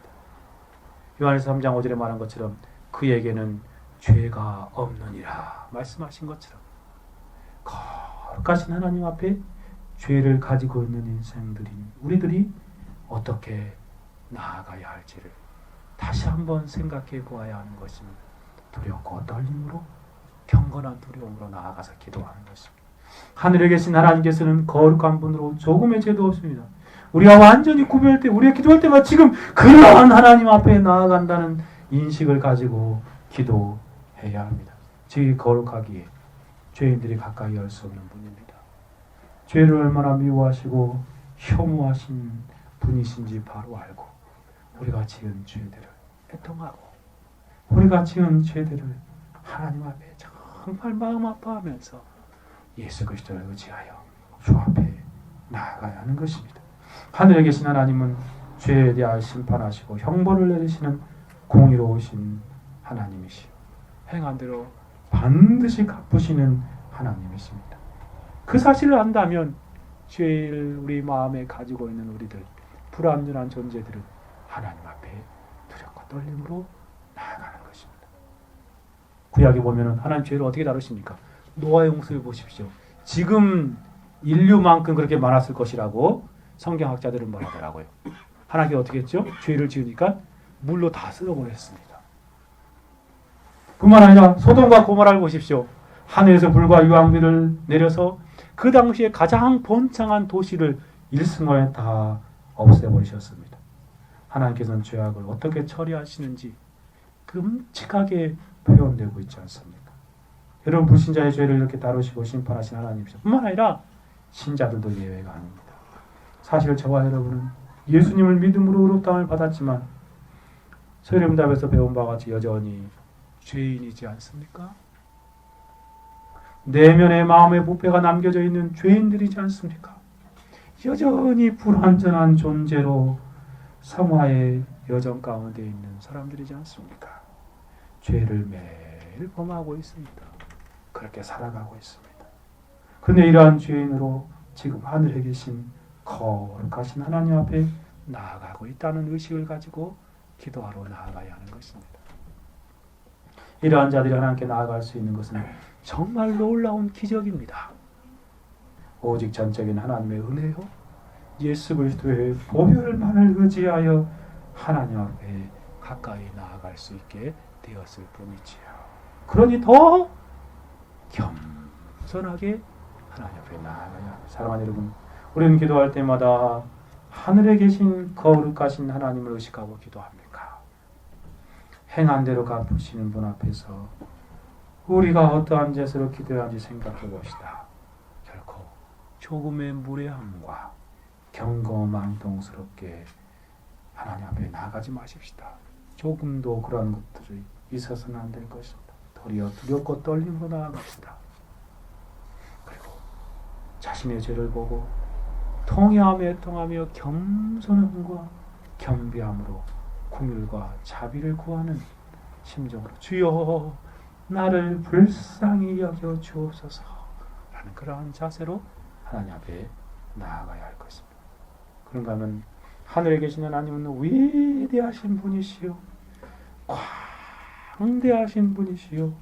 요한에서 3장 5절에 말한 것처럼 그에게는 죄가 없느니라 말씀하신 것처럼 거룩하신 하나님 앞에 죄를 가지고 있는 인생들인 우리들이 어떻게 나아가야 할지를 다시 한번 생각해 보아야 하는 것입니다. 두렵고 떨림으로, 경건한 두려움으로 나아가서 기도하는 것입니다. 하늘에 계신 하나님께서는 거룩한 분으로 조금의 죄도 없습니다. 우리가 완전히 구별할 때, 우리가 기도할 때마다 지금 그러한 하나님 앞에 나아간다는 인식을 가지고 기도해야 합니다. 즉 거룩하기에 죄인들이 가까이 할 수 없는 분입니다. 죄를 얼마나 미워하시고 혐오하신 분이신지 바로 알고 우리가 지은 죄들을 애통하고 우리가 지은 죄들을 하나님 앞에 정말 마음 아파하면서 예수 그리스도를 의지하여 주 앞에 나아가야 하는 것입니다. 하늘에 계신 하나님은 죄에 대하여 심판하시고 형벌을 내리시는 공의로우신 하나님이시오. 행한 대로 반드시 갚으시는 하나님이십니다. 그 사실을 안다면 죄를 우리 마음에 가지고 있는 우리들, 불완전한 존재들은 하나님 앞에 두렵고 떨림으로 나아가는 것입니다. 구약에 보면 하나님 죄를 어떻게 다루십니까? 노아의 홍수를 보십시오. 지금 인류만큼 그렇게 많았을 것이라고 성경학자들은 말하더라고요. 하나님께 어떻게 했죠? 죄를 지으니까 물로 다 쓸어버렸습니다. 뿐만 아니라 소돔과 고모라를 보십시오. 하늘에서 불과 유황비를 내려서 그 당시에 가장 번창한 도시를 일승만에 다 없애버리셨습니다. 하나님께서는 죄악을 어떻게 처리하시는지 끔찍하게 표현되고 있지 않습니까? 여러분, 불신자의 죄를 이렇게 다루시고 심판하신 하나님이시죠. 뿐만 아니라 신자들도 예외가 아닙니다. 사실 저와 여러분은 예수님을 믿음으로 의롭다함을 받았지만 세례문답에서 배운 바와 같이 여전히 죄인이지 않습니까? 내면의 마음의 부패가 남겨져 있는 죄인들이지 않습니까? 여전히 불완전한 존재로 사마의 여정 가운데 있는 사람들이지 않습니까? 죄를 매일 범하고 있습니다. 그렇게 살아가고 있습니다. 그런데 이러한 죄인으로 지금 하늘에 계신 거룩하신 하나님 앞에 나아가고 있다는 의식을 가지고 기도하러 나아가야 하는 것입니다. 이러한 자들이 하나님께 나아갈 수 있는 것은 정말 놀라운 기적입니다. 오직 전적인 하나님의 은혜요, 예수 그리스도의 보혈만을 의지하여 하나님 앞에 가까이 나아갈 수 있게 되었을 뿐이지요. 그러니 더 겸손하게 하나님 앞에 나아가야 합니다. 사랑하는 여러분, 우리는 기도할 때마다 하늘에 계신 거룩하신 하나님을 의식하고 기도합니까? 행한 대로 갚으시는 분 앞에서 우리가 어떠한 제스로 기도해야 하는지 생각해 봅시다. 결코 조금의 무례함과 경거망동스럽게 하나님 앞에 나가지 마십시다. 조금도 그런 것들이 있어서는 안 될 것입니다. 도리어 두렵고 떨림으로 나아갑시다. 그리고 자신의 죄를 보고 통회하며 애통하며 겸손함과 겸비함으로 긍휼과 자비를 구하는 심정으로 주여 나를 불쌍히 여겨 주옵소서 라는 그러한 자세로 하나님 앞에 나아가야 할 것입니다. 그런가 하면 하늘에 계신 하나님은 위대하신 분이시요 광대하신 분이시요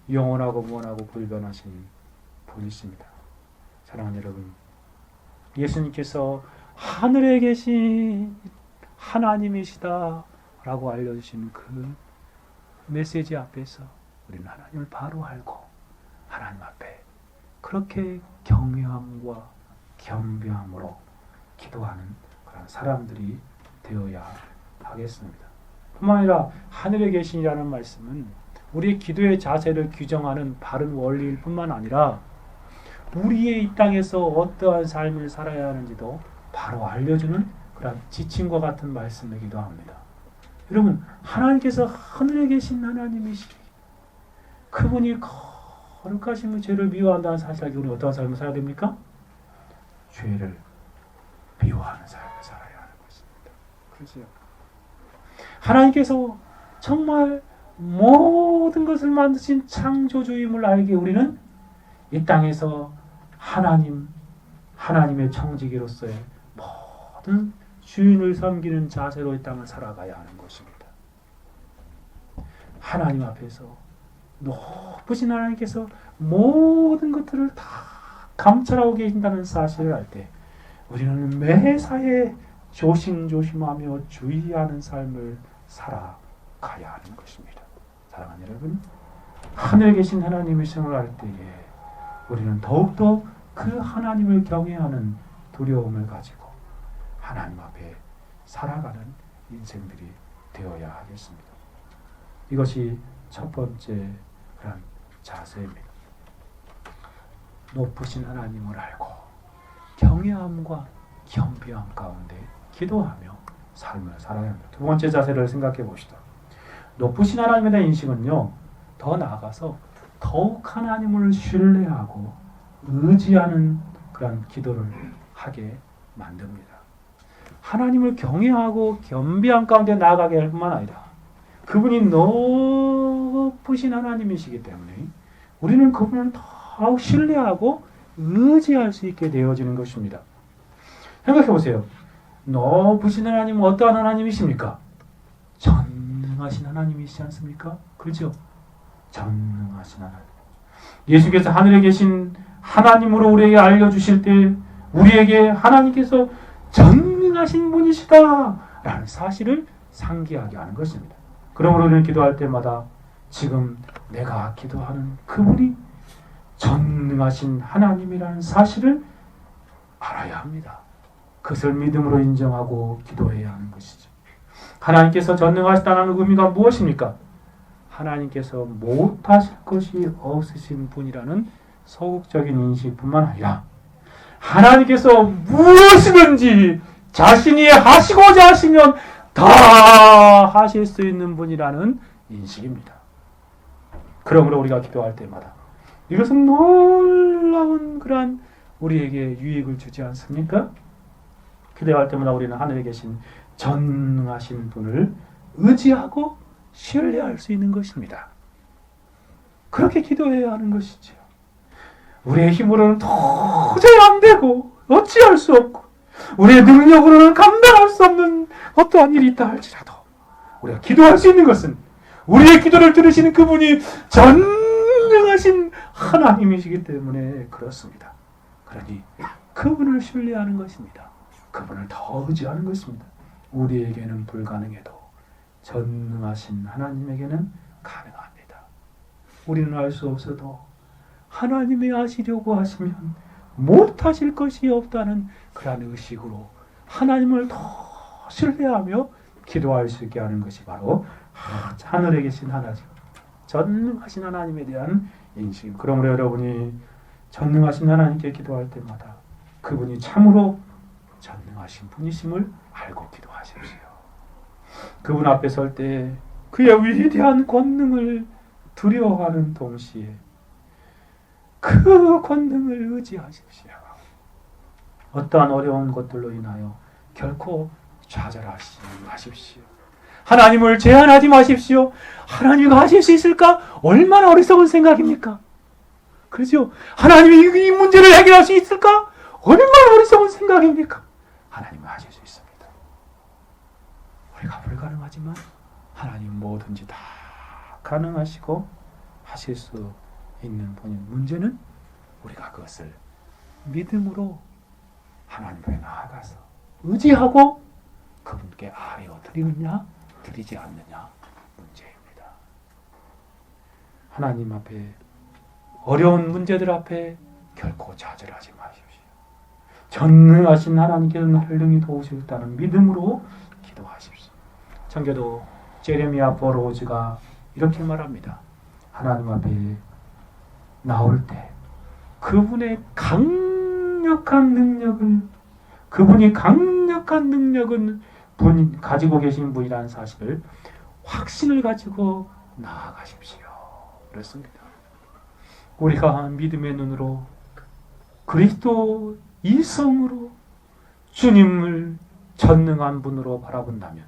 영원하고 무한하고 불변하신 분이십니다. 사랑하는 여러분, 예수님께서 하늘에 계신 하나님이시다 라고 알려주신 그 메시지 앞에서 우리는 하나님을 바로 알고 하나님 앞에 그렇게 경외함과 겸비함으로 기도하는 그런 사람들이 되어야 하겠습니다. 뿐만 아니라 하늘에 계신이라는 말씀은 우리의 기도의 자세를 규정하는 바른 원리일 뿐만 아니라 우리의 이 땅에서 어떠한 삶을 살아야 하는지도 바로 알려주는 그런 지침과 같은 말씀이기도 합니다. 여러분, 하나님께서 하늘에 계신 하나님이시기, 그분이 거룩하신 죄를 미워한다는 사실 알기 우리는 어떤 삶을 살아야 됩니까? 죄를 미워하는 삶을 살아야 하는 것입니다. 그렇죠? 하나님께서 정말 모든 것을 만드신 창조주임을 알기에 우리는 이 땅에서 하나님의 청지기로서의 모든 주인을 섬기는 자세로 이 땅을 살아가야 하는 것입니다. 하나님 앞에서 높으신 하나님께서 모든 것들을 다 감찰하고 계신다는 사실을 알 때 우리는 매사에 조심조심하며 주의하는 삶을 살아가야 하는 것입니다. 사랑하는 여러분, 하늘에 계신 하나님이심을 알 때에 우리는 더욱더 그 하나님을 경외하는 두려움을 가지고 하나님 앞에 살아가는 인생들이 되어야 하겠습니다. 이것이 첫 번째 그런 자세입니다. 높으신 하나님을 알고 경외함과 겸비함 가운데 기도하며 삶을 살아야 합니다. 두 번째 자세를 생각해 봅시다. 높으신 하나님에 대한 인식은요, 더 나아가서 더욱 하나님을 신뢰하고 의지하는 그런 기도를 하게 만듭니다. 하나님을 경외하고 겸비함 가운데 나아가게 할 뿐만 아니라 그분이 높으신 하나님이시기 때문에 우리는 그분을 더욱 신뢰하고 의지할 수 있게 되어지는 것입니다. 생각해 보세요. 높으신 하나님은 어떠한 하나님이십니까? 전능하신 하나님이시지 않습니까? 그렇죠? 전능하신 하나님. 예수께서 하늘에 계신 하나님으로 우리에게 알려주실 때 우리에게 하나님께서 전능하신 분이시다 라는 사실을 상기하게 하는 것입니다. 그러므로 우리는 기도할 때마다 지금 내가 기도하는 그분이 전능하신 하나님이라는 사실을 알아야 합니다. 그것을 믿음으로 인정하고 기도해야 하는 것이죠. 하나님께서 전능하시다는 의미가 무엇입니까? 하나님께서 못하실 것이 없으신 분이라는 소극적인 인식뿐만 아니라 하나님께서 무엇이든지 자신이 하시고자 하시면 다 하실 수 있는 분이라는 인식입니다. 그러므로 우리가 기도할 때마다 이것은 놀라운 그러한 우리에게 유익을 주지 않습니까? 기도할 때마다 우리는 하늘에 계신 전능하신 분을 의지하고 신뢰할 수 있는 것입니다. 그렇게 기도해야 하는 것이죠. 우리의 힘으로는 도저히 안 되고 어찌할 수 없고 우리의 능력으로는 감당할 수 없는 어떠한 일이 있다 할지라도 우리가 기도할 수 있는 것은 우리의 기도를 들으시는 그분이 전능하신 하나님이시기 때문에 그렇습니다. 그러니 그분을 신뢰하는 것입니다. 그분을 더 의지하는 것입니다. 우리에게는 불가능해도 전능하신 하나님에게는 가능합니다. 우리는 알 수 없어도 하나님이 하시려고 하시면 못하실 것이 없다는 그런 의식으로 하나님을 더 신뢰하며 기도할 수 있게 하는 것이 바로 하늘에 계신 하나님, 전능하신 하나님에 대한 인식. 그러므로 여러분이 전능하신 하나님께 기도할 때마다 그분이 참으로 전능하신 분이심을 알고 기도하십시오. 그분 앞에 설 때 그의 위대한 권능을 두려워하는 동시에 그 권능을 의지하십시오. 어떠한 어려운 것들로 인하여 결코 좌절하지 마십시오. 하나님을 제한하지 마십시오. 하나님이 하실 수 있을까? 얼마나 어리석은 생각입니까? 그렇죠? 하나님이 이 문제를 해결할 수 있을까? 얼마나 어리석은 생각입니까? 하나님은 하실 수 있습니다. 우리가 불가능하지만 하나님 뭐든지 다 가능하시고 하실 수 있는 분인 문제는 우리가 그것을 믿음으로 하나님 앞에 나아가서 의지하고 그분께 아뢰어 드리느냐 드리지 않느냐 문제입니다. 하나님 앞에 어려운 문제들 앞에 결코 좌절하지 마십시오. 전능하신 하나님께서 나를 능히 도우시겠다는 믿음으로 기도하십시오. 청교도 제레미야 버로우즈가 이렇게 말합니다. 하나님 앞에 나올 때 그분이 강력한 능력은 분 가지고 계신 분이라는 사실을 확신을 가지고 나아가십시오. 그렇습니다. 우리가 믿음의 눈으로 그리스도 이성으로 주님을 전능한 분으로 바라본다면,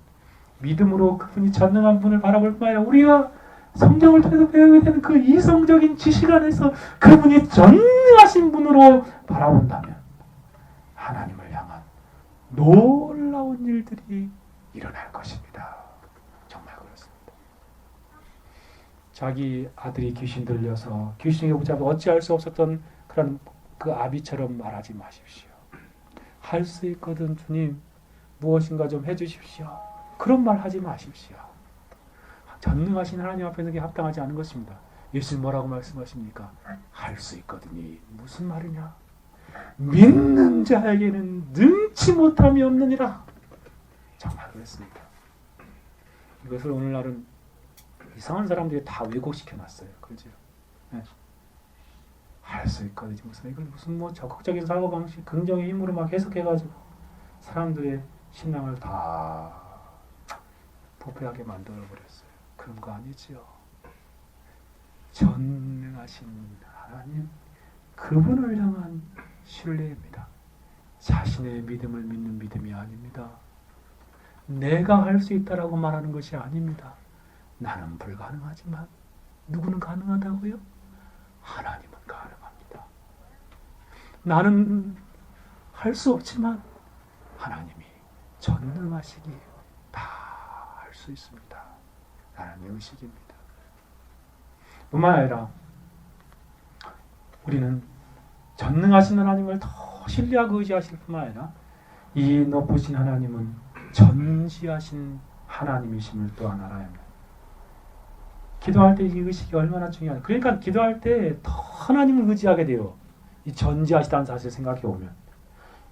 믿음으로 그분이 전능한 분을 바라볼 뿐 아니라 우리가 성경을 통해서 배우게 되는 그 이성적인 지식 안에서 그분이 전능하신 분으로 바라본다면 하나님을 향한 놀라운 일들이 일어날 것입니다. 정말 그렇습니다. 자기 아들이 귀신 들려서 귀신에게 붙잡아 어찌할 수 없었던 그런 그 아비처럼 말하지 마십시오. 할 수 있거든 주님, 무엇인가 좀 해주십시오. 그런 말 하지 마십시오. 전능하신 하나님 앞에 서기 합당하지 않은 것입니다. 예수님 뭐라고 말씀하십니까? 할 수 있거든이 무슨 말이냐? 믿는 자에게는 능치 못함이 없느니라. 정말 그렇습니다. 이것을 오늘날은 이상한 사람들이 다 왜곡시켜놨어요. 그렇죠? 네. 할 수 있거든요. 이걸 무슨 뭐 적극적인 사고방식, 긍정의 힘으로 막 해석해가지고 사람들의 신앙을 다 부패하게 만들어버렸어요. 그런 거 아니지요. 전능하신 하나님, 그분을 향한 신뢰입니다. 자신의 믿음을 믿는 믿음이 아닙니다. 내가 할 수 있다라고 말하는 것이 아닙니다. 나는 불가능하지만 누구는 가능하다고요? 하나님은 가능합니다. 나는 할 수 없지만 하나님이 전능하시기에 다 할 수 있습니다. 라는 의식입니다. 뿐만 아니라 우리는 전능하신 하나님을 더 신뢰하고 의지하실 뿐만 아니라 이 높으신 하나님은 전지하신 하나님이심을 또한 알아야 합니다. 기도할 때 이 의식이 얼마나 중요한가. 그러니까 기도할 때 더 하나님을 의지하게 돼요. 이 전지하시다는 사실을 생각해 보면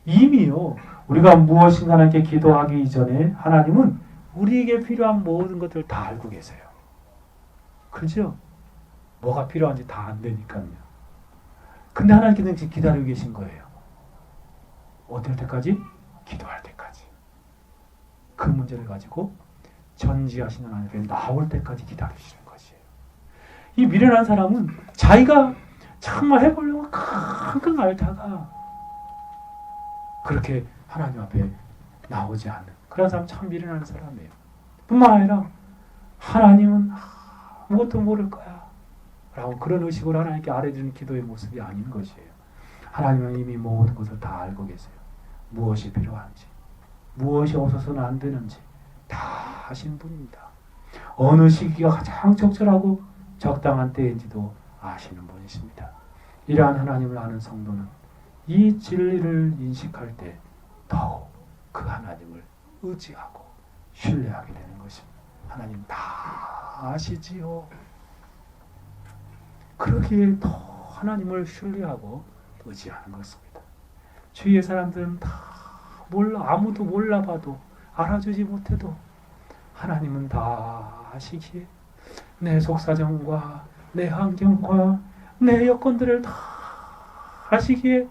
이미요, 우리가 무엇인가 하나님께 기도하기 이전에 하나님은 우리에게 필요한 모든 것들을 다 알고 계세요. 그렇죠? 뭐가 필요한지 다 안되니까요. 근데 하나님께서는 지금 기다리고 계신 거예요. 어떨 때까지? 기도할 때까지. 그 문제를 가지고 전지하신 하나님께 나올 때까지 기다리시는 것이에요. 이 미련한 사람은 자기가 정말 해보려고 끙끙 앓다가 그렇게 하나님 앞에 나오지 않는 그런 사람, 참 미련한 사람이에요. 뿐만 아니라 하나님은 아무것도 모를 거야 라고 그런 의식으로 하나님께 아뢰드리는 기도의 모습이 아닌 것이에요. 하나님은 이미 모든 것을 다 알고 계세요. 무엇이 필요한지, 무엇이 없어서는 안 되는지 다 아신 분입니다. 어느 시기가 가장 적절하고 적당한 때인지도 아시는 분이십니다. 이러한 하나님을 아는 성도는 이 진리를 인식할 때 더욱 그 하나님을 의지하고 신뢰하게 되는 것입니다. 하나님 다 아시지요. 그러기에 더 하나님을 신뢰하고 의지하는 것입니다. 주위의 사람들은 다 몰라, 아무도 몰라봐도 알아주지 못해도 하나님은 다 아시기에 내 속사정과 내 환경과 내 여건들을 다 아시기에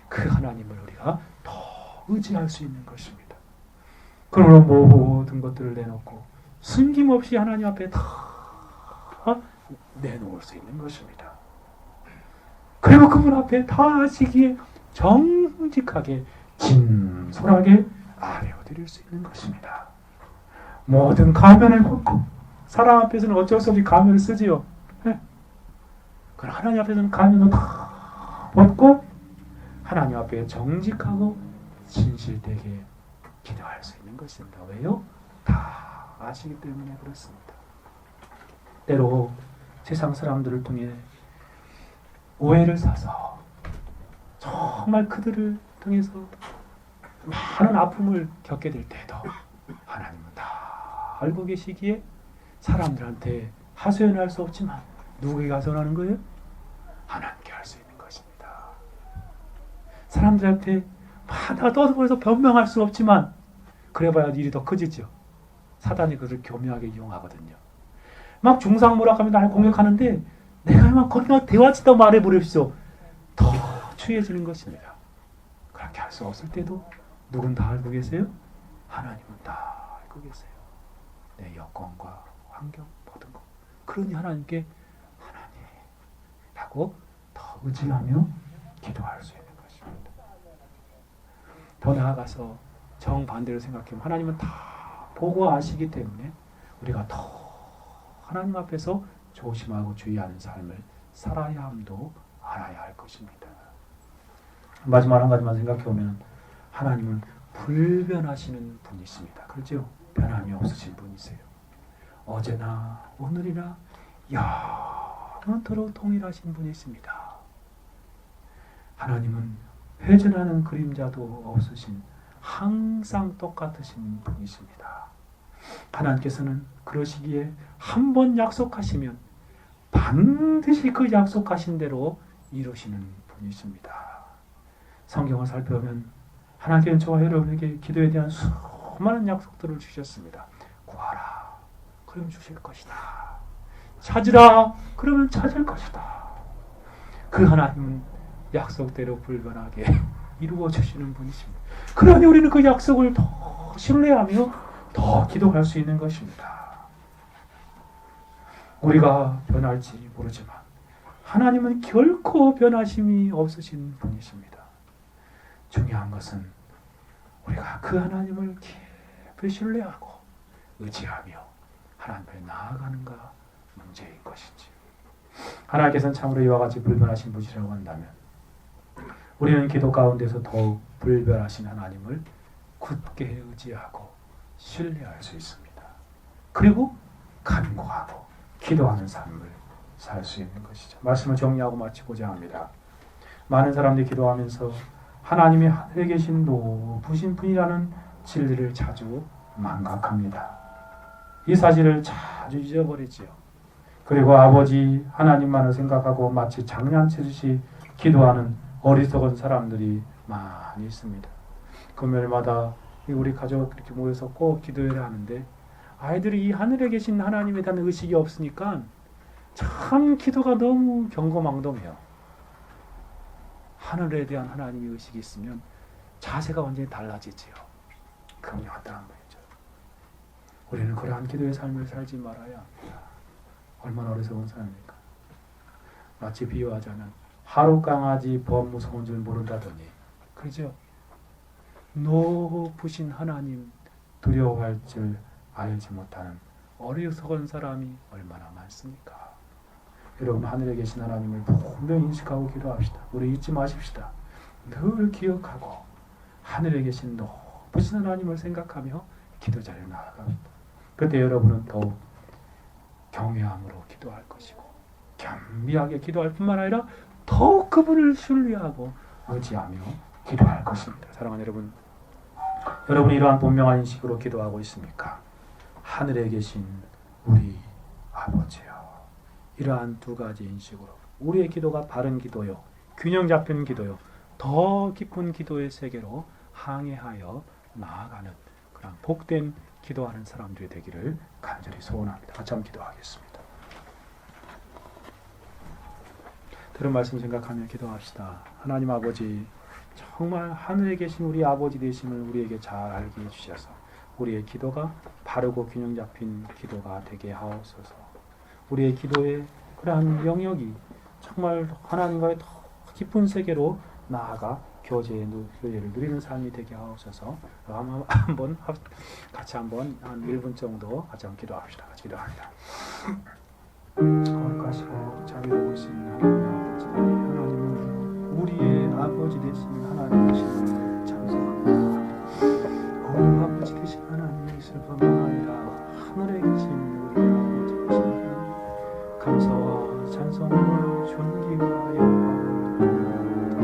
그 하나님을 우리가 더 의지할 수 있는 것입니다. 그러므로 모든 것들을 내놓고 숨김없이 하나님 앞에 다 내놓을 수 있는 것입니다. 그리고 그분 앞에 다 아시기에 정직하게 진솔하게 아뢰어드릴 수 있는 것입니다. 모든 가면을 벗고 사람 앞에서는 어쩔 수 없이 가면을 쓰지요. 그러나 하나님 앞에서는 가면을 다 벗고 하나님 앞에 정직하고 진실되게 기도할 수 있는 것입니다. 왜요? 다 아시기 때문에 그렇습니다. 때로 세상 사람들을 통해 오해를 사서 정말 그들을 통해서 많은 아픔을 겪게 될 때도 하나님은 다 알고 계시기에 사람들한테 하소연할 수 없지만 누구에게 하소연하는 거예요? 하나님께 할 수 있는 것입니다. 사람들한테 다 떠들어서 변명할 수 없지만 그래봐야 일이 더 커지죠. 사단이 그것을 교묘하게 이용하거든요. 막 중상모략하면 나를 공격하는데 내가 막 거기가 대화치다 말해버립시오. 더 추해지는 것입니다. 그렇게 할 수 없을 때도 누군 다 알고 계세요? 하나님은 다 갖고 계세요. 내 여건과 환경 모든 것. 그러니 하나님께 하나님이라고 더 의지하며 기도할 수 있는 것입니다. 더 나아가서 정반대로 생각하면 하나님은 다 보고 아시기 때문에 우리가 더 하나님 앞에서 조심하고 주의하는 삶을 살아야 함도 알아야 할 것입니다. 마지막 한 가지만 생각해 보면 하나님은 불변하시는 분이십니다. 그렇죠? 변함이 없으신 분이세요. 어제나 오늘이나 영원토록 동일하신 분이십니다. 하나님은 회전하는 그림자도 없으신 항상 똑같으신 분이십니다. 하나님께서는 그러시기에 한 번 약속하시면 반드시 그 약속하신 대로 이루시는 분이십니다. 성경을 살펴보면 하나님께는 저와 여러분에게 기도에 대한 수많은 약속들을 주셨습니다. 구하라, 그러면 주실 것이다. 찾으라, 그러면 찾을 것이다. 그 하나님은 약속대로 불변하게 이루어 주시는 분이십니다. 그러니 우리는 그 약속을 더 신뢰하며 더 기도할 수 있는 것입니다. 우리가 변할지 모르지만 하나님은 결코 변하심이 없으신 분이십니다. 중요한 것은 우리가 그 하나님을 깊이 신뢰하고 의지하며 하나님 앞에 나아가는가 문제인 것이지. 하나님께서는 참으로 이와 같이 불변하신 분이라고 한다면 우리는 기도 가운데서 더욱 불변하신 하나님을 굳게 의지하고 신뢰할 수 있습니다. 그리고 간구하고 기도하는 삶을 살 수 있는 것이죠. 말씀을 정리하고 마치고자 합니다. 많은 사람들이 기도하면서 하나님이 하늘에 계신 높으신 분이라는 진리를 자주 망각합니다. 이 사실을 자주 잊어버리지요. 그리고 아버지 하나님만을 생각하고 마치 장난치듯이 기도하는 어리석은 사람들이 많이 있습니다. 금요일마다 우리 가족 이렇게 모여서 꼭 기도회를 하는데 아이들이 이 하늘에 계신 하나님에 대한 의식이 없으니까 참 기도가 너무 경거망동해요. 하늘에 대한 하나님의 의식이 있으면 자세가 완전히 달라지지요. 긍휼하다는 거죠. 우리는 그러한 기도의 삶을 살지 말아야 합니다. 얼마나 어리석은 사람입니까? 마치 비유하자면 하루 강아지 법 무서운 줄 모른다더니, 그렇죠? 높으신 하나님 두려워할 줄 알지 못하는 어리석은 사람이 얼마나 많습니까? 여러분, 하늘에 계신 하나님을 분명히 인식하고 기도합시다. 우리 잊지 마십시다. 늘 기억하고 하늘에 계신 높으신 하나님을 생각하며 기도 자리에 나아갑니다. 그때 여러분은 더욱 경외함으로 기도할 것이고 겸비하게 기도할 뿐만 아니라 더욱 그분을 신뢰하고 의지하며 기도할 것입니다. 사랑하는 여러분, 여러분이 이러한 분명한 인식으로 기도하고 있습니까? 하늘에 계신 우리 아버지요. 이러한 두 가지 인식으로 우리의 기도가 바른 기도요, 균형 잡힌 기도요, 더 깊은 기도의 세계로 항해하여 나아가는 그런 복된 기도하는 사람들이 되기를 간절히 소원합니다. 같이 한번 기도하겠습니다. 들은 말씀 생각하며 기도합시다. 하나님 아버지, 정말 하늘에 계신 우리 아버지 되심을 우리에게 잘 알게 해주셔서 우리의 기도가 바르고 균형 잡힌 기도가 되게 하옵소서. 우리의 기도의 그러한 영역이 정말 하나님과의 더 깊은 세계로 나아가 교제의 교제를 누리는 삶이 되게 하옵소서. 한번 같이 한번 한 1분 정도 같이 한번 기도합시다. 같이 기도합니다. 거룩하시고 자비로우신 하나님 아버지, 하나님은 우리의 아버지 되신 하나님 되심을 찬송합니다. 아버지 되신 하나님이 있을 뿐만 아니라 하늘에 계신 우리 아버지 되신 하나님, 감사와 찬송과 존귀와 영광을 드립니다.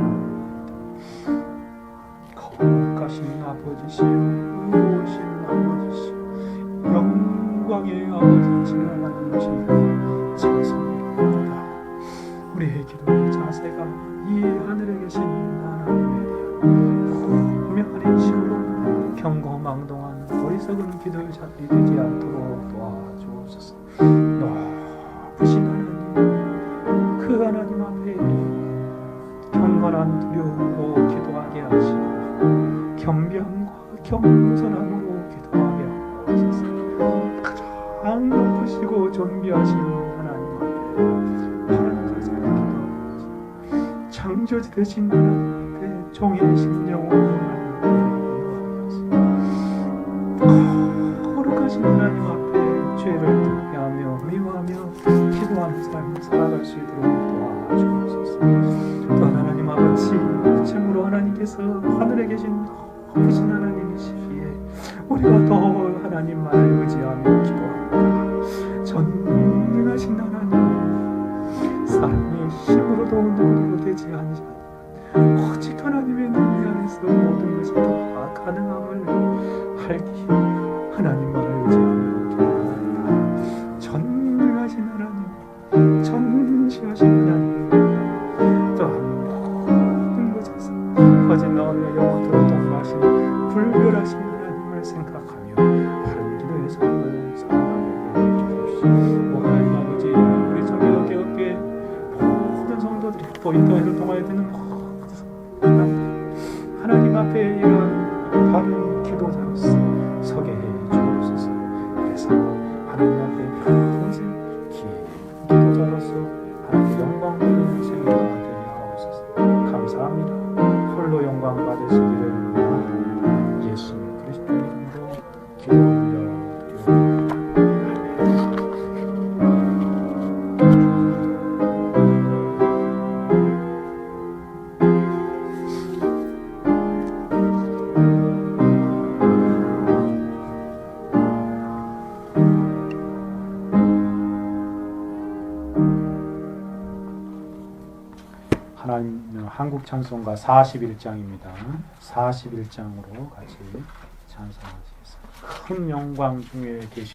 거룩하신 아버지시여, 의로우신 아버지시여, 영광의 아버지이신 하나님이시여, 찬송합니다. 우리의 기도의 자세가 이 하늘에 계신 하나님에 대한 분명한 인식으로 경고망동한 어리석은 기도의 자들이 되지 않도록 도와주옵소서. 높으신 하나님, 그 하나님 앞에 경건한 두려움으로 기도하게 하시고 겸비함과 겸손함으로 기도하게 하옵소서. 창조주 되신 하나님 앞에 종의 심령으로 거룩하신 하나님 앞에 죄를 통회하며 미워하며 기도하는 삶을 살아갈 수 있도록 도와주옵소서. 또 하나님 아버지, 참으로 하나님께서 하늘에 계신 높으신 하나님이시기에 우리가 더 하나님만을 의지하며 기도합니다. 전능하신 하나님, 사람의 힘으로도 능력으로 되지 아니하니 오직 하나님의 능력 안에서 모든 것이 다 가능함을 알기에 하나님만을 의지하며 기도합니다. 전능하신 하나님, 전지하신 하나님, 또한 모든 것에서 거짓나오며 영원토록 동일하신 불멸하신 하나님을 생각하며 바른 기도의 삶을 살아가게 해주십시오. 하나님 아버지, 우리 청년의 교회 모든 성도들이 또 인터넷을 통하여 듣는 모든 성도들 하나님 앞에 이런 바른 기도자로서 서게 해 주옵소서. 그래서 하나님 앞에 평생 기도자로서 하나님의 영광 받는 생애가 되게 하옵소서. 감사합니다. 홀로 영광 받으시기를 예수 그리스도의 이름으로 기도 올려드리옵나이다. 하나님 한국 찬송가 41장입니다. 41장으로 같이 찬송하시겠습니다. 큰 영광 중에 계시